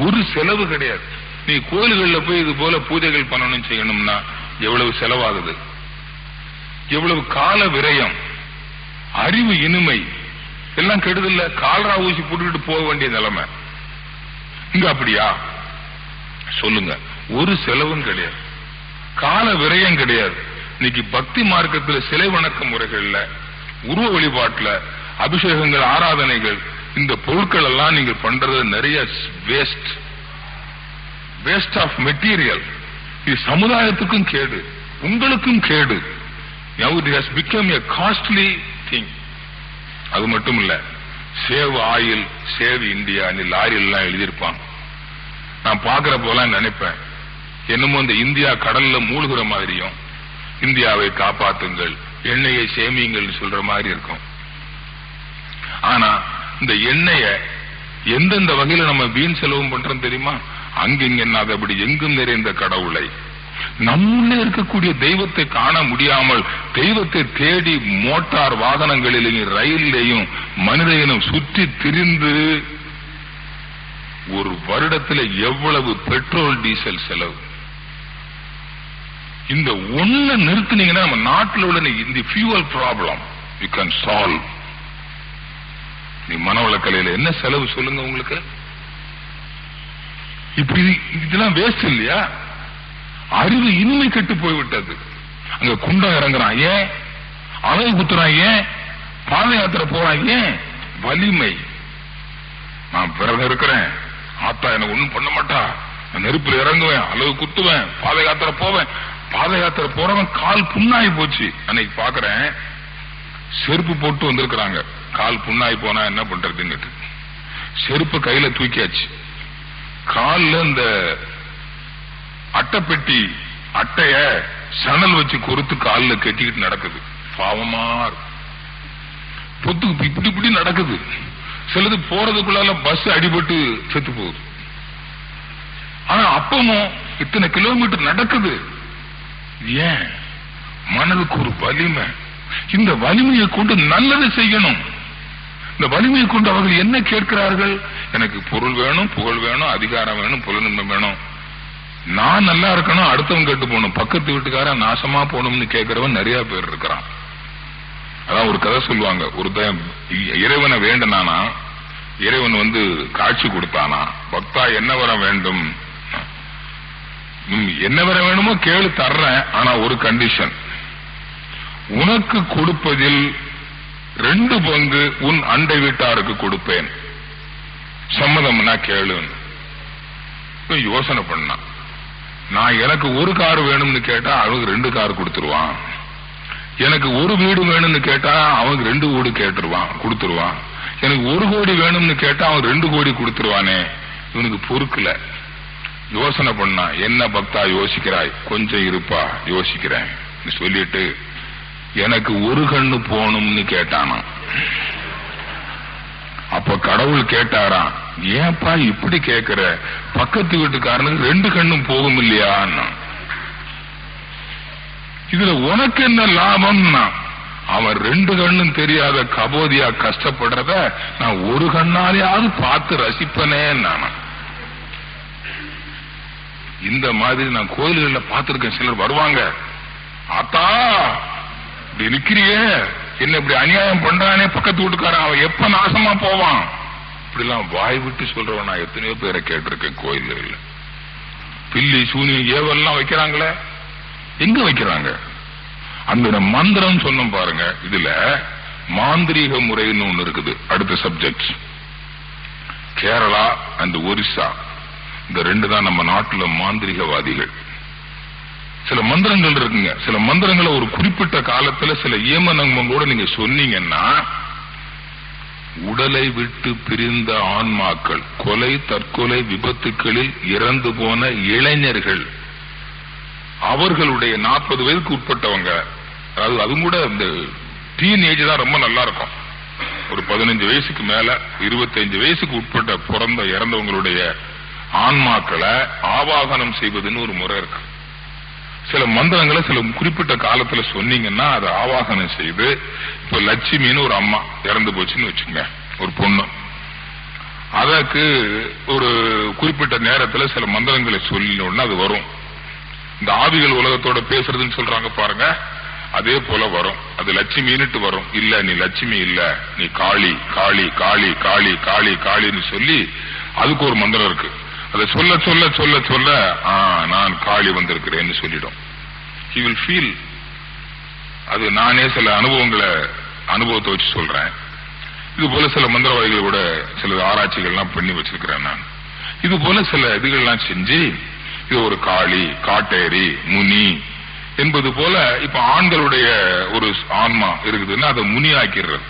ஒரு செலவு கிடையாது. நீ கோயில்களில் போய் இது போல பூஜைகள் பண்ணணும் செய்யணும்னா எவ்வளவு செலவாகுது, எவ்வளவு கால விரயம், அறிவு இனிமை எல்லாம் கெடுதல்ல. கால்ரா ஊசி போட்டுக்கிட்டு போக வேண்டிய நிலைமை. இங்க அப்படியா? சொல்லுங்க. ஒரு செலவும் கிடையாது, கால விரயம் கிடையாது. இன்னைக்கு பக்தி மார்க்கத்தில் சிலை வணக்க முறைகள்ல, உருவ வழிபாட்டுல, அபிஷேகங்கள், ஆராதனைகள், இந்த பொருட்கள் எல்லாம் நீங்க பண்றது நிறைய வேஸ்ட் ஆஃப் மெட்டீரியல். இது சமுதாயத்துக்கும் கேடு, உங்களுக்கும் கேடு. Now it has become a costly thing. அது மட்டும் இல்ல, சேவ் ஆயில், சேவ் இந்தியா லாரியில் எல்லாம் எழுதியிருப்பான். நான் பாக்குற போலாம் நினைப்பேன், என்னமோ இந்த இந்தியா கடல்ல மூழ்கிற மாதிரியும், இந்தியாவை காப்பாத்துங்கள், எண்ணெயை சேமியுங்கள் சொல்ற மாதிரி இருக்கும். ஆனா இந்த எண்ணெய எந்தெந்த வகையில நம்ம வீண் செலவும் பண்றோம் தெரியுமா? அங்கிங்க அப்படி எங்கும் நிறைந்த கடவுளை, நம்மளே இருக்கக்கூடிய தெய்வத்தை காண முடியாமல் தெய்வத்தை தேடி மோட்டார் வாகனங்களிலேயும் ரயிலையும் மனிதனும் சுற்றி திரிந்து ஒரு வருடத்தில் எவ்வளவு பெட்ரோல் டீசல் செலவு. இந்த ஒண்ணு நிறுத்தினீங்கன்னா நம்ம நாட்டில் உள்ள இந்த fuel problem you can solve. நீ மனவளக்கலையில என்ன செலவு சொல்லுங்க உங்களுக்கு? இப்படி இதெல்லாம் வேஸ்ட் இல்லையா? அறிவு இனிமை கெட்டு போய்விட்டது. அங்க குண்டம் இறங்குறான் ஏன், அலை குத்துறான் ஏன், பாத யாத்திரை போறான் ஏன்? வலிமை. நான் பிறகு இருக்கிறேன், ஆத்தா எனக்கு ஒண்ணும் பண்ண மாட்டா, நான் நெருப்பில் இறங்குவேன், அளவு குத்துவேன், பாத யாத்திரை போவேன். பாத யாத்திரை போறவன் கால் புண்ணாகி போச்சு. அன்னைக்கு பாக்குறேன், செருப்பு போட்டு வந்திருக்கிறாங்க. கால் புண்ணாகி போனா என்ன பண்றதுன்னு செருப்பு கையில தூக்கியாச்சு. காலில் இந்த அட்டைப்பெட்டி அட்டைய சணல் வச்சு கொறுத்து காலில் கட்டிக்கிட்டு நடக்குது. பாவமா பொத்துக்கு இப்படி இப்படி நடக்குது. சிலது போறதுக்குள்ளால பஸ் அடிபட்டு செத்து போகுது. ஆனா அப்பமும் இத்தனை கிலோமீட்டர் நடக்குது. ஏன்? மனதுக்கு ஒரு வலிமை. இந்த வலிமையை கொண்டு நல்லது செய்யணும். இந்த வலிமையை கொண்டு அவர்கள் என்ன கேட்கிறார்கள்? எனக்கு பொருள் வேணும், புகழ் வேணும், அதிகாரம் வேணும், புலனின்பம் வேணும், நான் நல்லா இருக்கணும், அடுத்தவன் கேட்டு போகணும், பக்கத்து வீட்டுக்காரன் நாசமா போகணும்னு கேட்கிறவன் நிறைய பேர் இருக்கிறான். அதான் ஒரு கதை சொல்லுவாங்க, ஒரு இறைவனை வேண்டனானா, இறைவன் காட்சி கொடுத்தானா, பக்தா என்ன வர வேண்டும், என்ன வர வேணுமோ கேளு தர்றேன், ஆனா ஒரு கண்டிஷன், உனக்கு கொடுப்பதில் 2 பங்கு உன் அண்டை வீட்டாருக்கு கொடுப்பேன், சம்மதம்னா கேளுன்னு. யோசனை பண்ணா, நான் எனக்கு ஒரு கார் வேணும்னு கேட்டா அவனுக்கு 2 கார் கொடுத்துருவான், எனக்கு ஒரு வீடு வேணும்னு கேட்டா அவனுக்கு 2 வீடு கொடுத்துருவான், எனக்கு 1 கோடி வேணும்னு கேட்டா அவன் 2 கோடி கொடுத்துருவானே, இவனுக்கு பொறுக்கல. யோசனை பண்ணா, என்ன பக்தா யோசிக்கிறாய், கொஞ்சம் இருப்பா யோசிக்கிறேன் சொல்லிட்டு எனக்கு ஒரு கண்ணு போகணும்னு கேட்டானா. அப்ப கடவுள் கேட்டாராம், ஏன்பா இப்படி கேட்கிற, பக்கத்து வீட்டுக்காரனுக்கு 2 கண்ணும் போகும் இல்லையா, இதுல உனக்கு என்ன லாபம்னா, அவன் 2 கண்ணும் தெரியாத கபோதியா கஷ்டப்படுறத நான் ஒரு கண்ணாலேயாவது பார்த்து ரசிப்பனே. இந்த மாதிரி நான் கோயில்களில் பார்த்திருக்கேன், சிலர் வருவாங்க, ஆத்தா இப்படி நிக்கிறியே, என்ன இப்படி அநியாயம் பண்றானே பக்கத்து வீட்டுக்காரன், அவன் எப்ப நாசமா போவான், இப்படிலாம் வாய் விட்டு சொல்றவன் நான் எத்தனையோ பேரை கேட்டிருக்கேன். கோயில்களில் பில்லி சூனியம் ஏவெல்லாம் வைக்கிறாங்களே, எங்க வைக்கிறாங்க? அந்த மந்திரம் சொன்னோம் பாருங்க, இதுல மாந்திரீக முறைன்னு ஒண்ணு இருக்குது. அடுத்த சப்ஜெக்ட் கேரளா அண்ட் ஒரிசா, இந்த 2 தான் நம்ம நாட்டுல மாந்திரிகவாதிகள். சில மந்திரங்கள் இருக்குங்க, சில மந்திரங்களை ஒரு குறிப்பிட்ட காலத்துல சில ஏமனங்களோட நீங்க சொன்னீங்கன்னா, உடலை விட்டு பிரிந்த ஆன்மாக்கள், கொலை தற்கொலை விபத்துக்களில் இறந்து போன இளைஞர்கள், அவர்களுடைய 40 வயதுக்கு உட்பட்டவங்க, அதாவது அது கூட இந்த டீன் ஏஜ் தான் ரொம்ப நல்லா இருக்கும், ஒரு 15 வயசுக்கு மேல 25 வயசுக்கு உட்பட்ட பிறந்த இறந்தவங்களுடைய ஆன்மாக்களை ஆவாகனம் செய்வதுன்னு ஒரு முறை இருக்கு. சில மந்திரங்களை சில குறிப்பிட்ட காலத்துல சொன்னீங்கன்னா அதை ஆவாகனம் செய்து, இப்ப லட்சுமின்னு ஒரு அம்மா இறந்து போச்சுன்னு வச்சுங்க, ஒரு பொண்ணு, அதற்கு ஒரு குறிப்பிட்ட நேரத்துல சில மந்திரங்களை சொல்லினோம்னா அது வரும். இந்த ஆவிகள் உலகத்தோட பேசுறதுன்னு சொல்றாங்க பாருங்க, அதே போல வரும். அது லட்சுமின்னுட்டு வரும். இல்ல நீ லட்சுமி இல்ல, நீ காளி காளி காளி காளி காளி காளின்னு சொல்லி அதுக்கு ஒரு மந்திரம் இருக்கு. அதை சொல்ல சொல்ல சொல்ல சொல்ல நான் காளி வந்திருக்கிறேன்னு சொல்லிடும். He will feel. அது நானே சில அனுபவத்தை வச்சு சொல்றேன். இது போல சில மந்திரவாதிகள் கூட சில ஆராய்ச்சிகள்லாம் பண்ணி வச்சிருக்கிறேன் நான். இது போல சில இதுகள்லாம் செஞ்சு, இது ஒரு காளி, காட்டேரி, முனி என்பது போல இப்ப ஆண்களுடைய ஒரு ஆன்மா இருக்குதுன்னா அதை முனி ஆக்கிடுறது.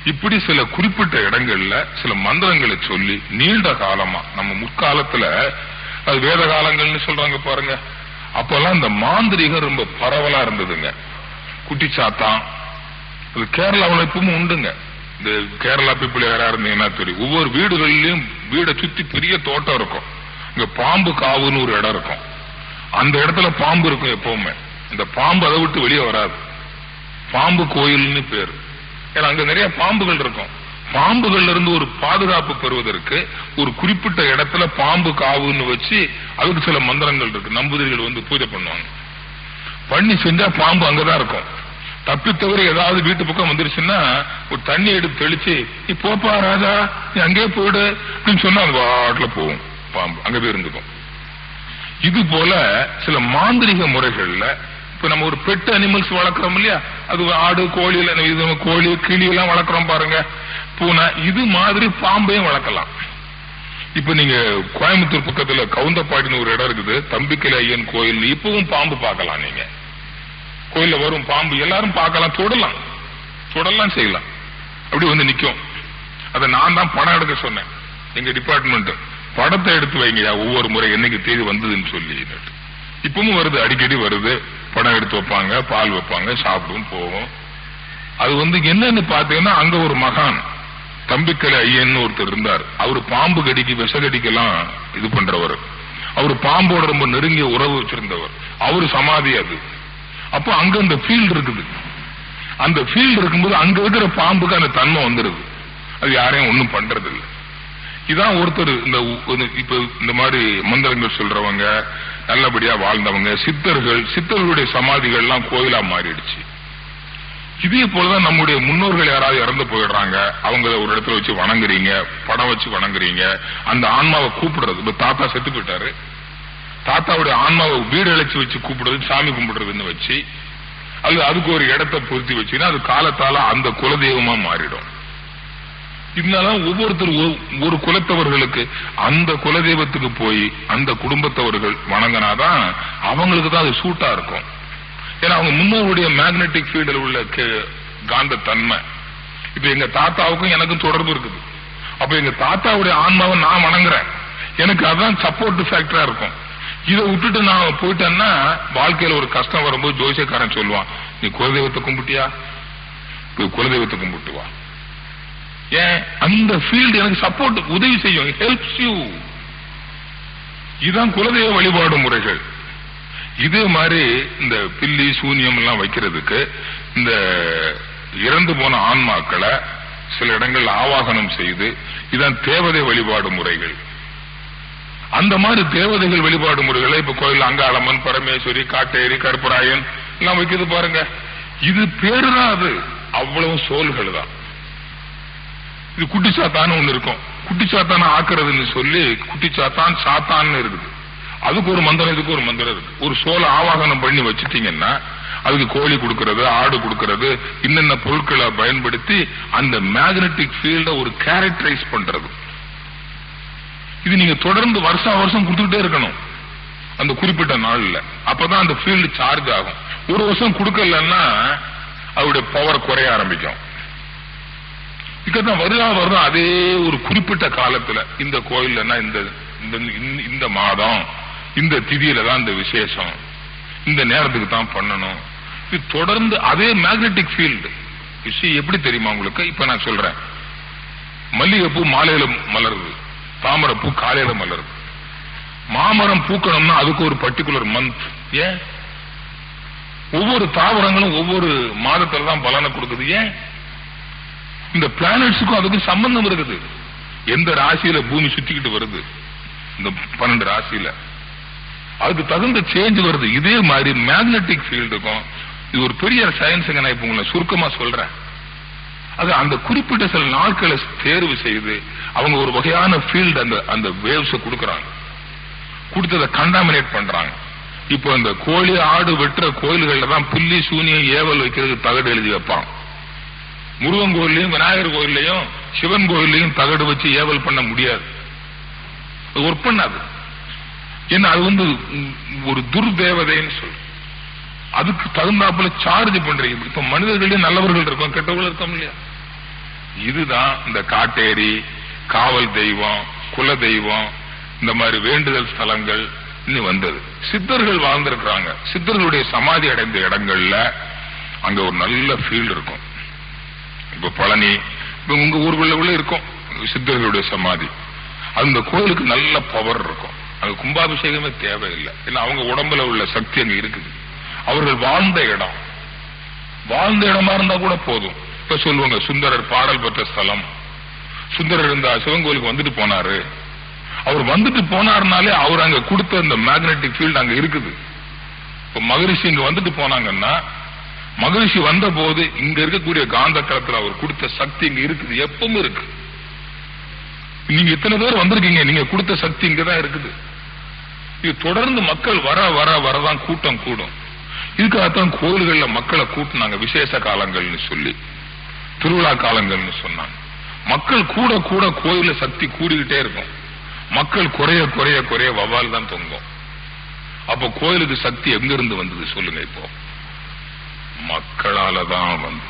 இப்படி சில குறிப்பிட்ட இடங்கள்ல சில மந்திரங்களை சொல்லி நீண்ட காலமா, நம்ம முற்காலத்துல அது வேத காலங்கள்னு சொல்றாங்க பாருங்க, அப்பெல்லாம் இந்த மாந்திரிகம் ரொம்ப பரவலா இருந்ததுங்க. குட்டிச்சாத்தான், அது கேரளாவில் இப்பவும் உண்டுங்க. இந்த கேரளா பீப்புள் யாரா இருந்தீங்கன்னா தெரியும், ஒவ்வொரு வீடுகளிலும் வீடை சுத்தி பெரிய தோட்டம் இருக்கும். இங்க பாம்பு காவுன்னு ஒரு இடம் இருக்கும், அந்த இடத்துல பாம்பு இருக்கும் எப்பவுமே. இந்த பாம்பு அதை விட்டு வெளியே வராது. பாம்பு கோயில்னு பேரு. ஏன்னா அங்க நிறைய பாம்புகள் இருக்கும். பாம்புகள்ல இருந்து ஒரு பாதுகாப்பு பெறுவதற்கு ஒரு குறிப்பிட்ட இடத்துல பாம்பு காவுன்னு வச்சு அதுக்கு சில மந்திரங்கள் இருக்கு. நம்பூதிரிகள் பூஜை பண்ணுவாங்க. பண்ணி செஞ்சா பாம்பு அங்கதான் இருக்கும். தப்பி தவிர ஏதாவது வீட்டு பக்கம் வந்துருச்சுன்னா ஒரு தண்ணி எடுத்து தெளிச்சு, நீ போப்பா ராஜா, நீ அங்கே போயிடு அப்படின்னு சொன்னா அது வாட்டில போகும், பாம்பு அங்க போய் இருந்துக்கும். இது போல சில மாந்திரிக முறைகள்ல இப்ப நம்ம ஒரு பெட் அனிமல்ஸ் வளர்க்கிறோம் இல்லையா, அது ஆடு, கோழி, கோழி கிளி எல்லாம் வளர்க்கிறோம் பாருங்க, பூனை, இது மாதிரி பாம்பையும் வளர்க்கலாம். இப்ப நீங்க கோயம்புத்தூர் பக்கத்துல கவுந்தப்பாடின்னு ஒரு இடம் இருக்குது, தம்பிக்கலை ஐயன் கோயில், இப்பவும் பாம்பு பார்க்கலாம். நீங்க கோயில்ல வரும் பாம்பு எல்லாரும் பார்க்கலாம், தொடலாம் செய்யலாம். அப்படி நிக்கும். அதை நான் தான் படம் எடுக்க சொன்னேன். எங்க டிபார்ட்மெண்ட் படத்தை எடுத்து வைங்கயா ஒவ்வொரு முறை என்னைக்கு தேதி வந்ததுன்னு சொல்லி. இப்பவும் வருது, அடிக்கடி வருது. படம் எடுத்து வைப்பாங்க, பால் வைப்பாங்க, சாப்பிடும் போவோம். அது என்னன்னு பாத்தீங்கன்னா, அங்க ஒரு மகான் தம்பிக்கலை ஐயன்னு ஒருத்தர் இருந்தார். அவரு பாம்பு கடிக்கு விஷகடிக்கெல்லாம் இது பண்றவர். அவரு பாம்போட ரொம்ப நெருங்கிய உறவு வச்சிருந்தவர். அவரு சமாதி அது. அப்போ அங்க அந்த ஃபீல்டு இருக்குது. அந்த ஃபீல்டு இருக்கும்போது அங்க இருக்கிற பாம்புக்கு அந்த தன்மை வந்துருது. அது யாரையும் ஒண்ணும் பண்றது இல்லை. இதான் ஒருத்தர் இப்ப இந்த மாதிரி மந்திரங்கள் சொல்றவங்க, நல்லபடியா வாழ்ந்தவங்க, சித்தர்களுடைய சமாதிகள் எல்லாம் கோயிலா மாறிடுச்சு. இதே போலதான் நம்முடைய முன்னோர்கள் யாராவது இறந்து போயிடுறாங்க, அவங்க ஒரு இடத்துல வச்சு வணங்குறீங்க, படம் வச்சு வணங்குறீங்க, அந்த ஆன்மாவை கூப்பிடுறது. இப்ப தாத்தா செத்து போயிட்டாரு, தாத்தாவுடைய ஆன்மாவை வீடு அழைச்சி வச்சு கூப்பிடுறது, சாமி கும்பிடுறதுன்னு வச்சு, அதுக்கு ஒரு இடத்தை பொருத்தி வச்சுன்னா அது காலத்தால அந்த குலதெய்வமா மாறிடும். இதனால ஒவ்வொருத்தரும் ஒரு குலத்தவர்களுக்கு அந்த குலதெய்வத்துக்கு போய் அந்த குடும்பத்தவர்கள் வணங்கினாதான் அவங்களுக்கு தான் அது சூட்டா இருக்கும். ஏன்னா அவங்க முன்னோருடைய மேக்னெட்டிக் ஃபீல்டில் உள்ள காந்த தன்மை. இப்ப எங்க தாத்தாவுக்கும் எனக்கும் தொடர்பு இருக்குது. அப்ப எங்க தாத்தாவுடைய ஆன்மாவை நான் வணங்குறேன், எனக்கு அதான் சப்போர்ட் ஃபேக்டரா இருக்கும். இதை விட்டுட்டு நான் போயிட்டேன்னா வாழ்க்கையில ஒரு கஷ்டம் வரும்போது ஜோசியக்காரன் சொல்லுவான், நீ குலதெய்வத்தை கும்பிட்டியா, குலதெய்வத்தை கும்பிட்டு வா. ஏன்? அந்த ஃபீல்டு எனக்கு சப்போர்ட், உதவி செய்யும், ஹெல்ப்ஸ் யூ. இதுதான் குலதெய்வ வழிபாடு முறைகள். இதே மாதிரி இந்த பில்லி சூனியம் எல்லாம் வைக்கிறதுக்கு இந்த இறந்து போன ஆன்மாக்களை சில இடங்கள் ஆவாகனம் செய்து, இதான் தேவதை வழிபாடு முறைகள். அந்த மாதிரி தேவதைகள் வழிபாடு முறைகளை இப்ப கோயில் அங்காளம்மன், பரமேஸ்வரி, காட்டேரி, கருப்பராயன் எல்லாம் வைக்கிறது பாருங்க. இது பேரு தான், அது அவ்வளவு சோல்கள் தான். இது குட்டிச்சாத்தான்னு ஒண்ணு இருக்கும், குட்டிச்சாத்தான ஆக்குறதுன்னு சொல்லி குட்டிச்சாத்தான் சாத்தான்னு இருக்குது. அதுக்கு ஒரு மந்திரம், இதுக்கு ஒரு மந்திரம் இருக்கு. ஒரு சோலை ஆவாகனம் பண்ணி வச்சுட்டீங்கன்னா அதுக்கு கோழி கொடுக்கறது, ஆடு கொடுக்கறது, இன்னென்ன பொருட்களை பயன்படுத்தி அந்த மேக்னெட்டிக் ஃபீல்ட ஒரு கேரக்டரைஸ் பண்றது. இது நீங்க தொடர்ந்து வருஷம் கொடுத்துக்கிட்டே இருக்கணும் அந்த குறிப்பிட்ட நாள்ல. அப்பதான் அந்த ஃபீல்டு சார்ஜ் ஆகும். ஒரு வருஷம் கொடுக்கலன்னா அவருடைய பவர் குறைய ஆரம்பிக்கும். இதுதான் வருதா அதே ஒரு குறிப்பிட்ட காலத்துல இந்த கோயில்னா இந்த மாதம் இந்த திதியில தான் இந்த விசேஷம், இந்த நேரத்துக்கு தான் பண்ணணும். இது தொடர்ந்து அதே மேக்னெட்டிக் ஃபீல்டு விஷயம். எப்படி தெரியுமா உங்களுக்கு? இப்ப நான் சொல்றேன், மல்லிகைப்பூ மாலையில மலருது, தாமரைப்பூ காலையில மலருது. மாமரம் பூக்கணும்னா அதுக்கு ஒரு பர்டிகுலர் மந்த். ஏன்? ஒவ்வொரு தாவரங்களும் ஒவ்வொரு மாதத்துல தான் பலனை கொடுக்குது. ஏன்? இந்த பிளானட்ஸுக்கும் அதுக்கு சம்பந்தம் இருக்குது. எந்த ராசியில பூமி சுத்திக்கிட்டு வருது, இந்த 12 ராசியில அதுக்கு தகுந்த சேஞ்ச் வருது. இதே மாதிரி மேக்னெட்டிக் ஃபீல்டுக்கும் இது ஒரு பெரிய சயின்ஸுங்க. நான் இப்ப உங்களை சுருக்கமா சொல்றேன். அது அந்த குறிப்பிட்ட சில நாட்களை தேர்வு செய்து அவங்க ஒரு வகையான ஃபீல்டு அந்த வேவ்ஸ் கொடுக்கறாங்க, கொடுத்ததை கண்டாமினேட் பண்றாங்க. இப்போ இந்த கோழி ஆடு வெட்டுற கோயில்கள்ல தான் புள்ளி சூனியம் ஏவல் வைக்கிறதுக்கு தகடு எழுதி வைப்பான். முருகன் கோயிலையும் விநாயகர் கோயிலையும் சிவன் கோயிலையும் தகடு வச்சு ஏவல் பண்ண முடியாது, ஒர்க் பண்ணாது. ஏன்னா அது ஒரு துர்தேவதைன்னு சொல்லு, அதுக்கு தகுந்தாப்புல சார்ஜ் பண்றீங்க. இப்ப மனிதர்களே நல்லவர்கள் இருக்கும், கெட்டவர்கள் இருக்கோம் இல்லையா? இதுதான் இந்த காட்டேரி, காவல் தெய்வம், குல தெய்வம், இந்த மாதிரி வேண்டுதல் ஸ்தலங்கள் இன்னும் வந்தது. சித்தர்கள் வாழ்ந்திருக்கிறாங்க. சித்தர்களுடைய சமாதி அடைந்த இடங்கள்ல அங்க ஒரு நல்ல ஃபீல்டு இருக்கும். இப்ப பழனி, இப்ப உங்க ஊருக்குள்ள இருக்கும் சித்தர்களுடைய சமாதி. அந்த கோயிலுக்கு நல்ல பவர் இருக்கும். அங்க கும்பாபிஷேகமே தேவையில்லை. ஏன்னா அவங்க உடம்புல உள்ள சக்தி அங்க இருக்குது. அவர்கள் வாழ்ந்த இடமா இருந்தா கூட போதும். இப்ப சொல்லுவாங்க சுந்தரர் பாடல் பெற்ற ஸ்தலம், சுந்தரர் இந்த சிவன் கோயிலுக்கு வந்துட்டு போனாரு. அவர் வந்துட்டு போனாருனாலே அவர் அங்க கொடுத்த அந்த மேக்னெட்டிக் ஃபீல்டு அங்க இருக்குது. இப்ப மகரிஷி இங்க வந்துட்டு போனாங்கன்னா, மகரிஷி வந்த போது இங்க இருக்கக்கூடிய காந்த களத்துல அவர் கொடுத்த சக்தி இங்க இருக்குது, எப்பவும் இருக்கு. நீங்க இத்தனை பேர் வந்திருக்கீங்க, நீங்க கொடுத்த சக்தி இங்கதான் இருக்குது. இது தொடர்ந்து மக்கள் வரதான் கூட்டம் கூடும். இதுக்காகத்தான் கோயில்கள்ல மக்களை கூட்டினாங்க விசேஷ காலங்கள்னு சொல்லி, திருவிழா காலங்கள்னு சொன்னாங்க. மக்கள் கூட கூட கோயில சக்தி கூடிக்கிட்டே இருக்கும். மக்கள் குறைய குறைய குறைய வவ்வால் தான் தொங்கும். அப்ப கோயிலுக்கு சக்தி எங்க இருந்து வந்தது சொல்லுங்க? இப்போ மக்களால தான் வந்து.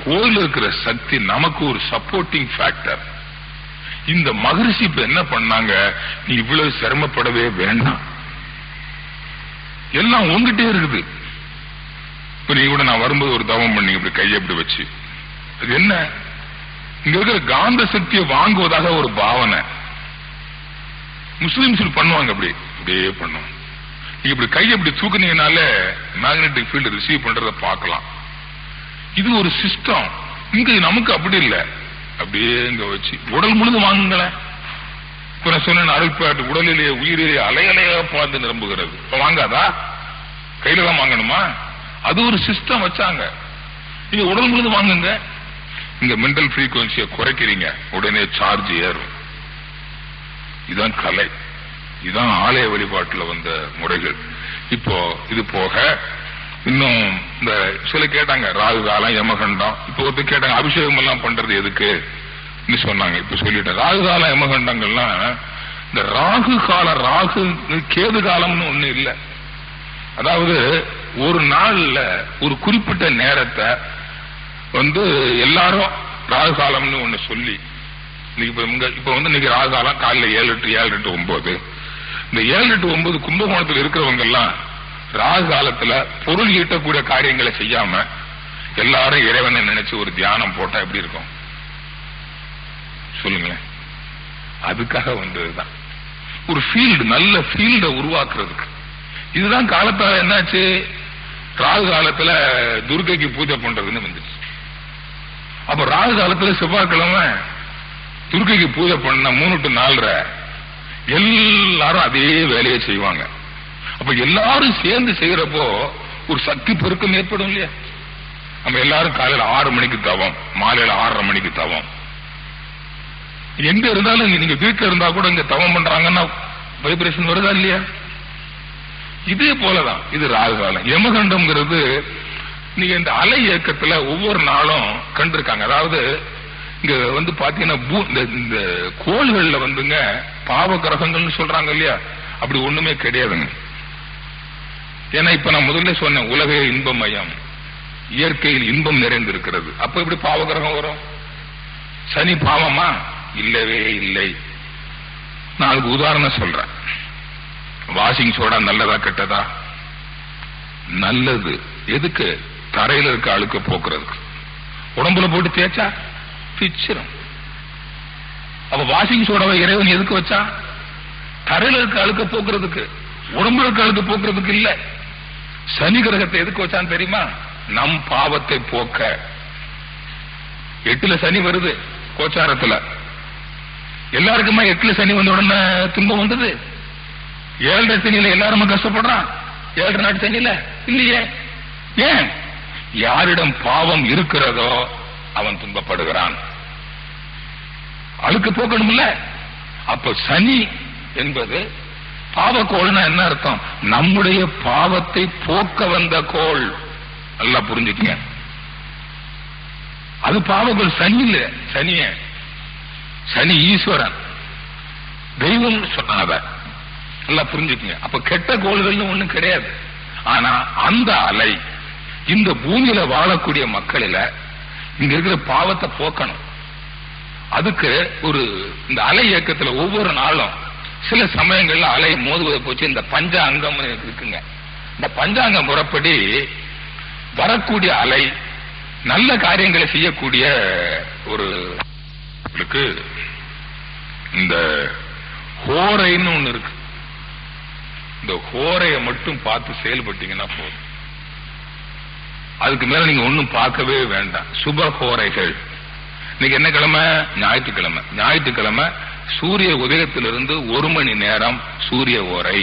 கோயில் இருக்கிற சக்தி நமக்கு ஒரு சப்போர்ட்டிங் ஃபேக்டர். இந்த மகரிஷி இப்ப என்ன பண்ணாங்க, நீ இவ்வளவு சிரமப்படவே வேண்டாம், எல்லாம் உங்ககிட்டே இருக்குது. இப்ப நீ கூட நான் வரும்போது ஒரு தவம் பண்ணி இப்படி கையை இப்படி வச்சு, அது என்ன, இங்க இருக்கிற காந்த சக்தியை வாங்குவதாக ஒரு பாவனை முஸ்லிம்ஸ் பண்ணுவாங்க. அப்படியே பண்ணும். நீங்க இப்படி கையை இப்படி தூக்குனீங்கனால மேக்னெட்டிக் ஃபீல்டு ரிசீவ் பண்றத பார்க்கலாம். இது ஒரு சிஸ்டம். இங்க நமக்கு அப்படி இல்லை. அப்படியே இங்க வச்சு உடல் முழுதும் வாங்குங்களேன். இப்ப நான் சொன்ன அழுப்பாட்டு உடலிலேயே உயிரிலேயே அலையலையா பார்த்து நிரம்புகிறது. இப்ப வாங்காதா? கையில தான் வாங்கணுமா? அது ஒரு சிஸ்டம் வச்சாங்க. நீங்க உடல் முழுதும் வாங்குங்க. இங்க மென்டல் ஃப்ரீக்வன்சியை குறைக்கிறீங்க, உடனே சார்ஜ் ஏறும். இதுதான் கலை, இதுதான் ஆலய வழிபாட்டுல வந்த முறைகள். இப்போ இது போக இன்னும் இந்த சில கேட்டாங்க ராகு காலம் யமகண்டம். இப்போ ஒருத்தர் கேட்டாங்க அபிஷேகம் எல்லாம் பண்றது எதுக்கு சொன்னாங்க. இப்ப சொல்லிட்டேன். ராகு காலம் யமகண்டங்கள்லாம் இந்த ராகு கால ராகு கேது காலம்னு ஒண்ணு இல்லை. அதாவது ஒரு நாள்ல ஒரு குறிப்பிட்ட நேரத்தை எல்லாரும் ராகு காலம்னு ஒண்ணு சொல்லி இப்ப இன்னைக்கு ராகு காலம் காலையில 7 to 9. இந்த 7 to 9 கும்பகோணத்தில் இருக்கிறவங்க எல்லாம் ராகு காலத்துல பொருள் ஈட்டக்கூடிய காரியங்களை செய்யாம எல்லாரும் இறைவனை நினைச்சு ஒரு தியானம் போட்டா எப்படி இருக்கும் சொல்லுங்களேன்? அதுக்காக வந்ததுதான் ஒரு ஃபீல்டு, நல்ல ஃபீல்ட உருவாக்குறதுக்கு. இதுதான் காலத்தால என்னாச்சு, ராகு காலத்துல துர்கைக்கு பூஜை பண்றதுன்னு வந்துச்சு. அப்ப ராகு காலத்துல செவ்வாய்க்கிழமை துர்கைக்கு பூஜை பண்ண 3 to 4 எல்லாரும் அதே வேலையை செய்வாங்க. அப்ப எல்லாரும் சேர்ந்து செய்யறப்போ ஒரு சக்தி பெருக்கம் ஏற்படும் இல்லையா? நம்ம எல்லாரும் காலையில 6 மணிக்கு தவம், மாலையில 6:30 மணிக்கு தவம். எங்க இருந்தாலும் நீங்க வீட்டுல இருந்தா கூட இங்க தவம் பண்றாங்கன்னா வைப்ரேஷன் வருதா இல்லையா? இதே போலதான் இது ராகு காலம். யமகண்டம்ங்கிறது நீங்க இந்த அலை இயக்கத்துல ஒவ்வொரு நாளும் கண்டிருக்காங்க. அதாவது இங்க பாத்தீங்கன்னா இந்த கோள்கள்ல பாவ கிரகங்கள்னு சொல்றாங்க இல்லையா? அப்படி ஒண்ணுமே கிடையாதுங்க. ஏன்னா இப்ப நான் முதல்ல சொன்னேன், உலகே இன்பமயம், இயற்கையில் இன்பம் நிறைந்திருக்கிறது. அப்ப எப்படி பாவ கிரகம் வரும்? சனி பாவமா? இல்லவே இல்லை. நான் உதாரணம் சொல்றேன். வாஷிங் சோடா நல்லதா கெட்டதா? நல்லது. எதுக்கு? தரையில இருக்க அழுக்க போக்குறதுக்கு. உடம்புல போட்டு தேய்ச்சா பிச்சிரும். அப்ப வாஷிங் சோடாவை இறைவன் எதுக்கு வச்சா? தரையில இருக்க அழுக்க போக்குறதுக்கு, உடம்புல இருக்க அழுக்க போக்குறதுக்கு இல்ல. சனி கிரகத்தை எதுக்கு வச்சான்னு தெரியுமா? நம் பாவத்தை போக்க. 8ல சனி வருது கோச்சாரத்துல. எல்லாருக்குமா 8ல சனி வந்த உடனே துன்பம் வந்தது? 7 சனியில எல்லாருமே கஷ்டப்படுறான். 7 நாட்டு சனியில இல்லையே. ஏன்? யாரிடம் பாவம் இருக்கிறதோ அவன் துன்பப்படுகிறான். அழுக்கு போக்கணும்ல. அப்ப சனி என்பது பாவக்கோள்னா என்ன அர்த்தம்? நம்முடைய பாவத்தை போக்க வந்த கோள். நல்லா புரிஞ்சுக்கங்க. அது பாவக்கோள். சனி இல்ல. சனி ஈஸ்வரன், தெய்வம் சொன்னாத. நல்லா புரிஞ்சுக்கங்க. அப்ப கெட்ட கோள்கள்னு ஒண்ணும் கிடையாது. ஆனா அந்த அலை இந்த பூமியில வாழக்கூடிய மக்களில இங்க இருக்கிற பாவத்தை போக்கணும். அதுக்கு ஒரு இந்த அலை இயக்கத்துல ஒவ்வொரு நாளும் சில சமயங்கள்ல அலை மோதுவதை போச்சு இந்த பஞ்சாங்கம் இருக்குங்க. இந்த பஞ்சாங்க முறைப்படி வரக்கூடிய அலை நல்ல காரியங்களை செய்யக்கூடிய ஒரு இந்த ஹோரைன்னு ஒண்ணு இருக்கு. இந்த ஹோரையை மட்டும் பார்த்து செயல்பட்டீங்கன்னா போதும். அதுக்கு மேல நீங்க ஒன்னும் பார்க்கவே வேண்டாம். சுப ஹோரைகள். இன்னைக்கு என்ன கிழமை? ஞாயிற்றுக்கிழமை. ஞாயிற்றுக்கிழமை சூரிய உதயத்திலிருந்து 1 மணி நேரம் சூரிய ஓரை.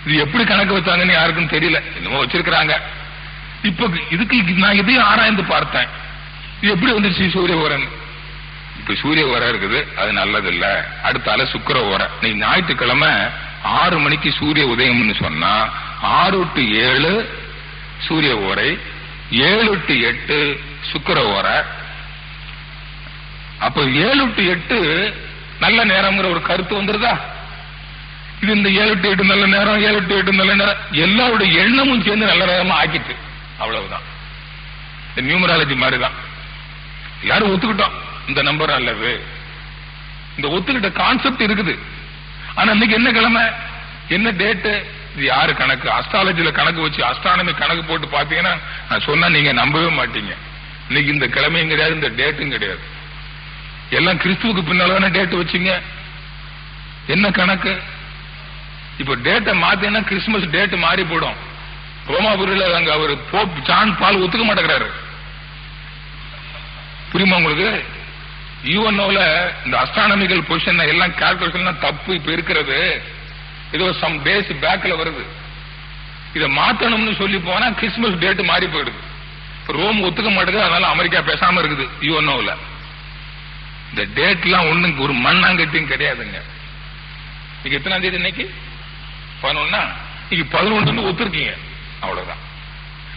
இது எப்படி கணக்கு வச்சாங்கன்னு யாருக்கும் தெரியல. என்னமோ வச்சிருக்கிறாங்க. இப்ப இதுக்கு நான் இதையும் ஆராய்ந்து பார்த்தேன். இது எப்படி வந்துருச்சு சூரிய ஓரன்? இப்ப சூரிய ஓரை இருக்குது, அது நல்லது இல்ல. அடுத்தால சுக்கிர ஓரை. நீ ஞாயிற்றுக்கிழமை 6 மணிக்கு சூரிய உதயம்னு சொன்னா 6 to 7 சூரிய ஓரை, 7 to 8 சுக்கிர ஓரை. அப்ப 7 to 8 நல்ல நேரம்ங்கிற ஒரு கருத்து வந்துருதா? இது இந்த 7 to 8 நல்ல நேரம், 7 to 8 நல்ல நேரம், எல்லாருடைய எண்ணமும் சேர்ந்து நல்ல நேரமா ஆக்கிட்டு. அவ்வளவுதான். நியூமராலஜி மாதிரிதான். எல்லாரும் ஒத்துக்கிட்டோம் இந்த நம்பர் அல்லது இந்த ஒத்துக்கிட்ட கான்செப்ட் இருக்குது. ஆனா இன்னைக்கு என்ன கிழமை, என்ன டேட்டு, இது யாரு கணக்கு? அஸ்ட்ராலஜில கணக்கு வச்சு அஸ்ட்ரானமி கணக்கு போட்டு பாத்தீங்கன்னா நான் சொன்னா நீங்க நம்பவே மாட்டீங்க. இன்னைக்கு இந்த கிழமையும் கிடையாது, இந்த டேட்டும் கிடையாது. எல்லாம் கிறிஸ்துவுக்கு பின்னால டேட் வச்சுங்க. என்ன கணக்கு? இப்ப டேட்டை மாத்தினா கிறிஸ்துமஸ் டேட் மாறி போடும். ரோமாபுரியில அங்க அவர் போப் ஜான் பால் ஒத்துக்க மாட்டேங்கிறாரு. புரியுமா உங்களுக்கு? யூஎன்ஓல இந்த அஸ்ட்ரானமிக்கல் பொசிஷன் எல்லாம் கால்குலேஷன் தப்பு இப்ப இருக்கிறது. ஏதோ சம் டேஸ் பேக்ல வருது. இதை மாத்தணும்னு சொல்லி போனா கிறிஸ்துமஸ் டேட் மாறி போயிடுது. ரோம் ஒத்துக்க மாட்டேங்குது, அதனால அமெரிக்கா பேசாம இருக்குது யூஎன்ஓல. இந்த டேட் எல்லாம் ஒண்ணு ஒரு மண்ணாங்கட்டியும் கிடையாதுங்க. இன்னைக்கு எத்தனாம் தேதி? இன்னைக்கு 11. இன்னைக்கு 11 ஒத்துருக்கீங்க, அவ்வளவுதான்.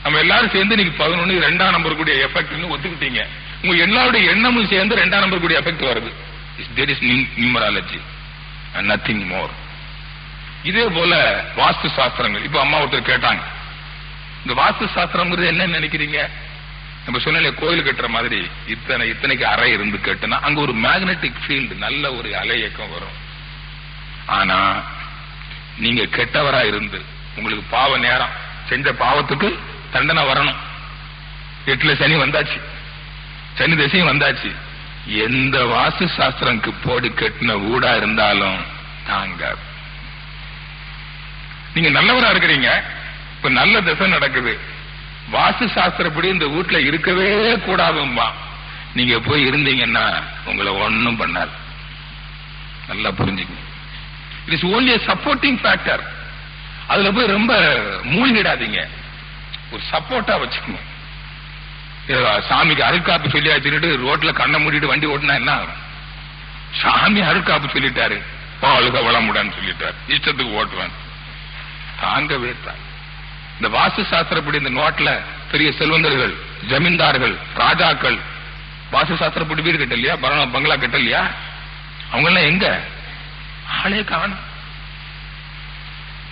நம்ம எல்லாரும் சேர்ந்து இன்னைக்கு 11 2ஆம் நம்பர் கூடிய எஃபெக்ட் ஒத்துக்கிட்டீங்க. உங்க எல்லாருடைய எண்ணமும் சேர்ந்து 2ஆம் நம்பர் கூடிய எஃபெக்ட் வருது. That is numerology and nothing more. இதே போல வாஸ்து சாஸ்திரங்கள். இப்ப அம்மா ஒருத்தர் கேட்டாங்க, இந்த வாஸ்து சாஸ்திரம்ங்கிறது என்ன நினைக்கிறீங்க? நம்ம சொன்ன கோயில் கட்டுற மாதிரி இத்தனைக்கு அறை இருந்து கேட்டனா அங்க ஒரு மேக்னெட்டிக் ஃபீல்டு, நல்ல ஒரு அலை இயக்கம் வரும். ஆனா நீங்க கெட்டவரா இருந்து உங்களுக்கு பாவ நேரம் செஞ்ச பாவத்துக்கு தண்டனை வரணும். 8ல சனி வந்தாச்சு, சனி திசையும் வந்தாச்சு. எந்த வாஸ்து சாஸ்திரம்க்கு போடு கட்டின வீடா இருந்தாலும் தாங்க. நீங்க நல்லவரா இருக்கிறீங்க, இப்ப நல்ல திசை நடக்குது, வாஸ்து சாஸ்திரப்படி இந்த வீட்டுல இருக்கவே கூடாதும்பா. நீங்க போய் இருந்தீங்கன்னா உங்களை ஒன்னும் பண்ணாது. நல்லா புரிஞ்சுக்கணும். It is only a supporting factor. அதுல போய் ரொம்ப மூழ்கிடாதீங்க, ஒரு சப்போர்ட்டா வச்சுக்கணும். சாமிக்கு அருட்காப்பு சொல்லி ஆச்சுட்டு ரோட்ல கண்ணை மூடிட்டு வண்டி ஓட்டினா என்ன ஆகும்? சாமி அருட்காப்பு சொல்லிட்டாரு, வாழ்க வளமுடான்னு சொல்லிட்டாரு, இஷ்டத்துக்கு ஓட்டுவேன். தாங்கவே தான். இந்த வாஸ்து சாஸ்திரப்படி இந்த நோட்ல பெரிய செல்வந்தர்கள், ஜமீன்தார்கள், ராஜாக்கள் வாஸ்து சாஸ்திரப்படி வீடு கட்டலையா, பங்களா கட்டலையா? அவங்க எல்லாம் எங்க? ஆளே காணும்.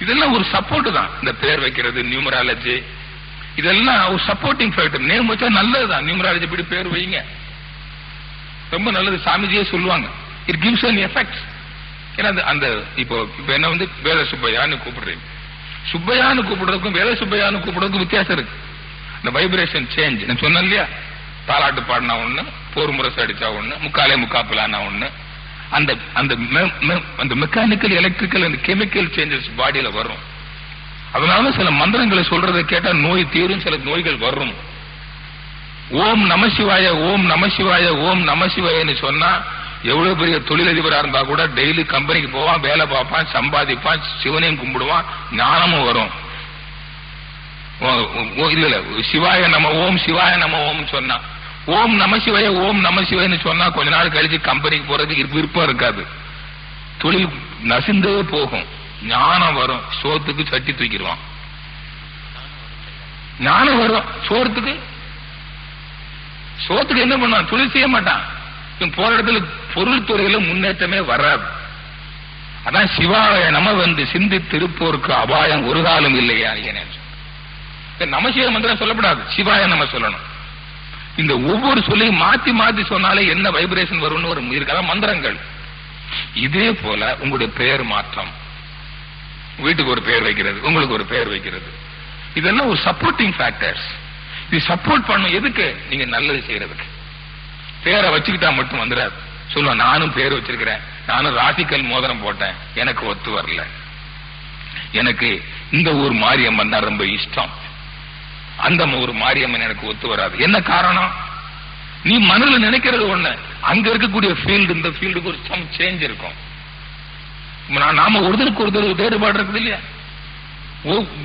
இதெல்லாம் ஒரு சப்போர்ட் தான். இந்த பேர் வைக்கிறது, நியூமராலஜி, இதெல்லாம் ஒரு சப்போர்ட்டிங் ஃபேக்டர். நேம் வச்சா நல்லதுதான். நியூமராலஜி படி பேர் வைங்க, ரொம்ப நல்லது. சாமிஜியே சொல்லுவாங்க, இட் கிவ்ஸ் an effect. ஏன்னா அந்த இப்போ என்ன வேத சுப்பையான்னு கூப்பிடுறீங்க, சுப்பையான்னு கூப்பிடுறதுக்கும் வேத சுப்பையான்னு கூப்பிடுறதுக்கும் வித்தியாசம் இருக்கு. இந்த வைப்ரேஷன் சேஞ்ச் நான் சொன்னேன் இல்லையா? தாலாட்டு பாடினா ஒண்ணு, போர் முரசு அடிச்சா ஒண்ணு, முக்காலே முக்காப்பிலானா ஒண்ணு. அந்த mechanical, electrical and chemical changes பாடியில வரும். அதனால சில மந்திரங்களை சொல்றதை கேட்டா நோய் தீரும், சில நோய்கள் வரும். ஓம் நமசிவாய, ஓம் நமசிவாய, ஓம் நமசிவாயன்னு சொன்னா எவ்வளவு பெரிய தொழிலதிபரா இருந்தா கூட டெய்லி கம்பெனிக்கு போவான், வேலை பார்ப்பான், சம்பாதிப்பான், சிவனையும் கும்பிடுவான், ஞானமும் வரும். இல்ல சிவாய நம ஓம், சிவாய நம ஓம் சொன்னா, ஓம் நமசிவாய, ஓம் நமசிவாயன்னு சொன்னா கொஞ்ச நாள் கழிச்சு கம்பெனிக்கு போறதுக்கு விருப்பம் இருக்காது, தொழில் நசிந்தே போகும். ஞானம் வரும், சோத்துக்கு சட்டி தூக்கிடுவான். ஞானம் வரும், சோத்துக்கு என்ன பண்ணுவான்? தொழில் செய்ய மாட்டான். போற இடத்துல பொருள் துறையில முன்னேற்றமே வராது. அதான் சிவாய நம சிந்தித்திருப்போருக்கு அபாயம் ஒரு காலம் இல்லையா? நமசிவாய மந்திரம் சொல்லப்படாது, சிவாய நம சொல்லணும். இந்த ஒவ்வொரு சொல்லையும் மாத்தி மாத்தி சொன்னாலே என்ன வைப்ரேஷன் வரும்னு ஒரு இருக்காத மந்திரங்கள். இதே போல உங்களுடைய பெயர் மாற்றம், வீட்டுக்கு ஒரு பெயர் வைக்கிறது, உங்களுக்கு ஒரு பெயர் வைக்கிறது, இதெல்லாம் ஒரு சப்போர்ட்டிங் ஃபேக்டர்ஸ். இது சப்போர்ட் பண்ணும். எதுக்கு? நீங்க நல்லது செய்யறதுக்கு. பேரை வச்சுக்கிட்டா மட்டும் வந்துடாது. சொல்லுவேன், நானும் பேர் வச்சிருக்கிறேன், நானும் ராசிக்கல் மோதிரம் போட்டேன், எனக்கு ஒத்து வரல, எனக்கு இந்த ஊர் மாரியம்மன் தான் ரொம்ப இஷ்டம், அந்த ஊர் மாரியம்மன் எனக்கு ஒத்து வராது. என்ன காரணம்? நீ மனதில் நினைக்கிறது ஒண்ணு, அங்க இருக்கக்கூடிய ஃபீல்டு இந்த ஃபீல்டுக்கு ஒரு சம் சேஞ்ச் இருக்கும். நாம ஒருத்தருக்கு ஒருத்தர் வேறுபாடு இருக்குது இல்லையா?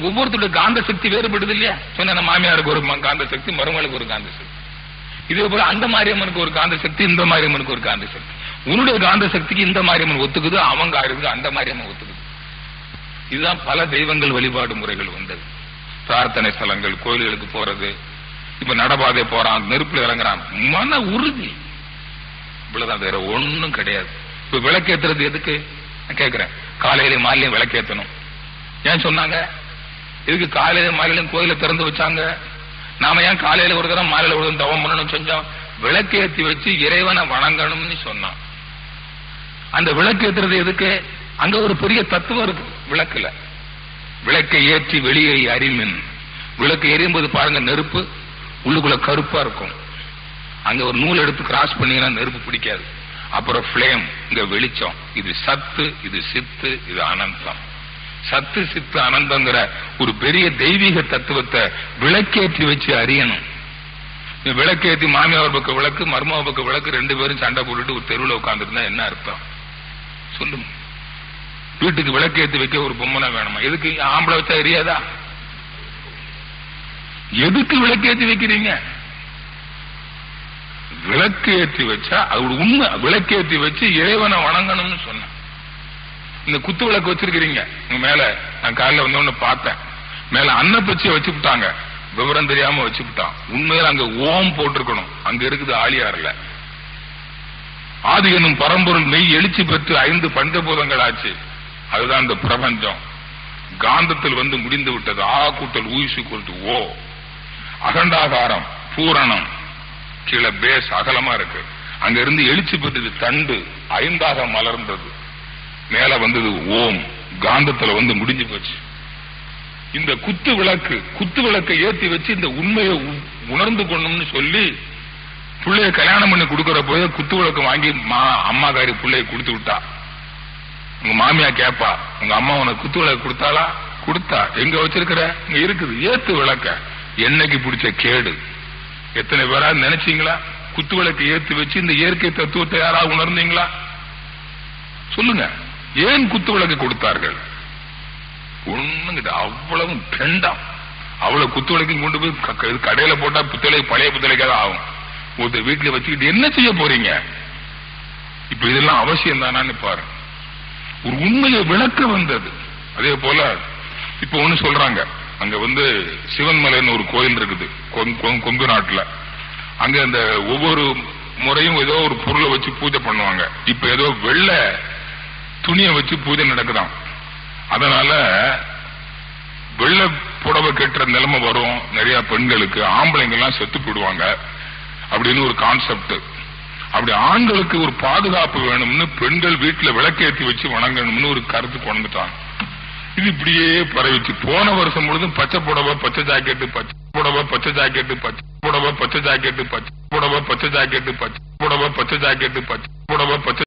ஒவ்வொருத்தருடைய காந்த சக்தி வேறுபடுது இல்லையா? சொன்ன மாமியாருக்கு ஒரு காந்த சக்தி, மருமகளுக்கு ஒரு காந்த சக்தி. இதே போல அந்த மாரியம்மனுக்கு ஒரு காந்த சக்தி, இந்த மாரியம்மனுக்கு ஒரு காந்த சக்தி. உன்னுடைய காந்த சக்திக்கு இந்த மாரியம்மன் ஒத்துக்குது, அவங்க இருக்குது அந்த மாரியம்மன் ஒத்துக்குது. இதுதான் பல தெய்வங்கள் வழிபாடு முறைகள் வந்தது. பிரார்த்தனை ஸ்தலங்கள், கோயில்களுக்கு போறது, இப்ப நடபாதை போறான், நெருப்புல இறங்குறான், மன உறுதி, இவ்வளவுதான், வேற ஒண்ணும் கிடையாது. இப்ப விளக்கேத்துறது எதுக்கு கேட்கிறேன்? காலையில மாலையும் விளக்கேற்றணும். ஏன் சொன்னாங்க? இதுக்கு காலையில மாலையிலும் கோயில திறந்து வச்சாங்க. நாம ஏன் காலையில ஒரு தரம் மாலையில ஒரு தவம் பண்ணணும் செஞ்சோம்? விளக்கேற்றி வச்சு இறைவனை வணங்கணும்னு சொன்னான். அந்த விளக்கேற்றுறது எதுக்கு? அங்க ஒரு பெரிய தத்துவம் இருக்கு விளக்குல. விளக்கை ஏற்றி வெளியே அறிமின். விளக்கு எரியும் போது பாருங்க, நெருப்பு உள்ளுக்குள்ள கருப்பா இருக்கும். அங்க ஒரு நூல் எடுத்து கிராஸ் பண்ணீங்கன்னா நெருப்பு பிடிக்காது. அப்புறம் பிளேம், இங்க வெளிச்சம். இது சத்து, இது சித்து, இது அனந்தம். சத்து சித்து அனந்தங்கிற ஒரு பெரிய தெய்வீக தத்துவத்தை விளக்கேற்றி வச்சு அறியணும். விளக்கேத்தி மாமியார் பக்கம் விளக்கு மருமக பக்கம் விளக்கு 2 பேரும் சண்டை போட்டுட்டு ஒரு தெருவில் உட்கார்ந்துருந்தா என்ன அர்த்தம் சொல்லுங்க? வீட்டுக்கு விளக்கேத்தி வைக்க ஒரு பொம்மனை வேணுமா? எதுக்கு ஆம்பளை வச்சா எரியாதா? எதுக்கு விளக்கேத்தி வைக்கிறீங்க? விளக்கு ஏற்றி வச்சா அது உண்மை. விளக்கேற்றி வச்சு இறைவனை வணங்கணும்னு சொன்ன. இந்த குத்து விளக்கு வச்சிருக்கிறீங்க மேல, நான் காலையில வந்தோன்னு பார்த்தேன், மேல அன்னப்பச்சியை வச்சுட்டாங்க, விவரம் தெரியாம வச்சுட்டான். உண்மையில அங்க ஓம் போட்டிருக்கணும், அங்க இருக்குது ஆழியாறுல. ஆதி எனும் பரம்பொருள் மெய் எழுச்சி பெற்று 5 பஞ்சபூதங்கள் ஆச்சு. அதுதான் இந்த பிரபஞ்சம். காந்தத்தில் வந்து முடிந்து விட்டது. ஆ கூட்டல் ஊசி கொண்டு ஓ. அகண்டாகாரம் பூரணம், கீழே பேஸ் அகலமா இருக்கு. அங்க இருந்து எழுச்சி பெற்றது தண்டு 5ஆக மலர்ந்தது. மேல வந்தது ஓம். காந்தத்துல வந்து முடிஞ்சு போச்சு. இந்த குத்து விளக்கை ஏற்றி வச்சு இந்த உண்மையை உணர்ந்து கொள்ளணும்னு சொல்லி பிள்ளைய கல்யாணம் பண்ணி கொடுக்கற போய் குத்து விளக்கு வாங்கி அம்மாக்காரி பிள்ளைய கொடுத்து விட்டா. உங்க மாமியா கேப்பா, உங்க அம்மா உனக்கு குத்து விளக்கு கொடுத்தாளா? கொடுத்தா. எங்க வச்சிருக்கிற? இங்க இருக்குது. ஏத்து விளக்க. என்னைக்கு பிடிச்ச கேடு. எத்தனை பேரா நினைச்சீங்களா? குத்து விளக்கு ஏத்து வச்சு இந்த இயற்கை தத்துவத்தை யாராவது உணர்ந்தீங்களா? சொல்லுங்க. ஏன் குத்து விளக்கு கொடுத்தார்கள்? ஒண்ணுங்கிட்ட அவ்வளவு பெண்டம். அவ்வளவு குத்து விளக்கையும் கொண்டு போய் கடையில போட்டா புத்தளை பழைய புத்தளைக்காக ஆகும். ஒருத்தர் வீட்டுல வச்சுக்கிட்டு என்ன செய்ய போறீங்க? இப்ப இதெல்லாம் அவசியம் தானான்னு பாரு. ஒரு உண்மையை விளக்க வந்தது. அதே போல இப்ப ஒண்ணு சொல்றாங்க, அங்க வந்து சிவன்மலைன்னு ஒரு கோயில் இருக்குது கொங்கு நாட்டுல. அங்க அந்த ஒவ்வொரு முறையும் ஏதோ ஒரு பொருளை வச்சு பூஜை பண்ணுவாங்க. இப்ப ஏதோ வெள்ளை துணியை வச்சு பூஜை நடக்குதாம். அதனால வெள்ளை புடவை கட்டுற நிலைமை வரும் நிறைய பெண்களுக்கு. ஆம்பளைங்க எல்லாம் செத்து போடுவாங்க அப்படின்னு ஒரு கான்செப்ட். அப்படி ஆண்களுக்கு ஒரு பாதுகாப்பு வேணும்னு பெண்கள் வீட்டுல விளக்கேற்றி வச்சு வணங்கணும்னு ஒரு கருத்து கொண்டுட்டாங்க. இது இப்படியே பரவிச்சு. போன வருஷம் முழுதும் பச்சை புடவை பச்சை ஜாக்கெட்டு, பச்சை புடவை பச்சை ஜாக்கெட்டு, பச்சை புடவை பச்சை ஜாக்கெட்டு, பச்சை புடவை பச்சை ஜாக்கெட்டு, பச்சை புடவை பச்சை ஜாக்கெட்டு, பச்சை புடவை பச்சை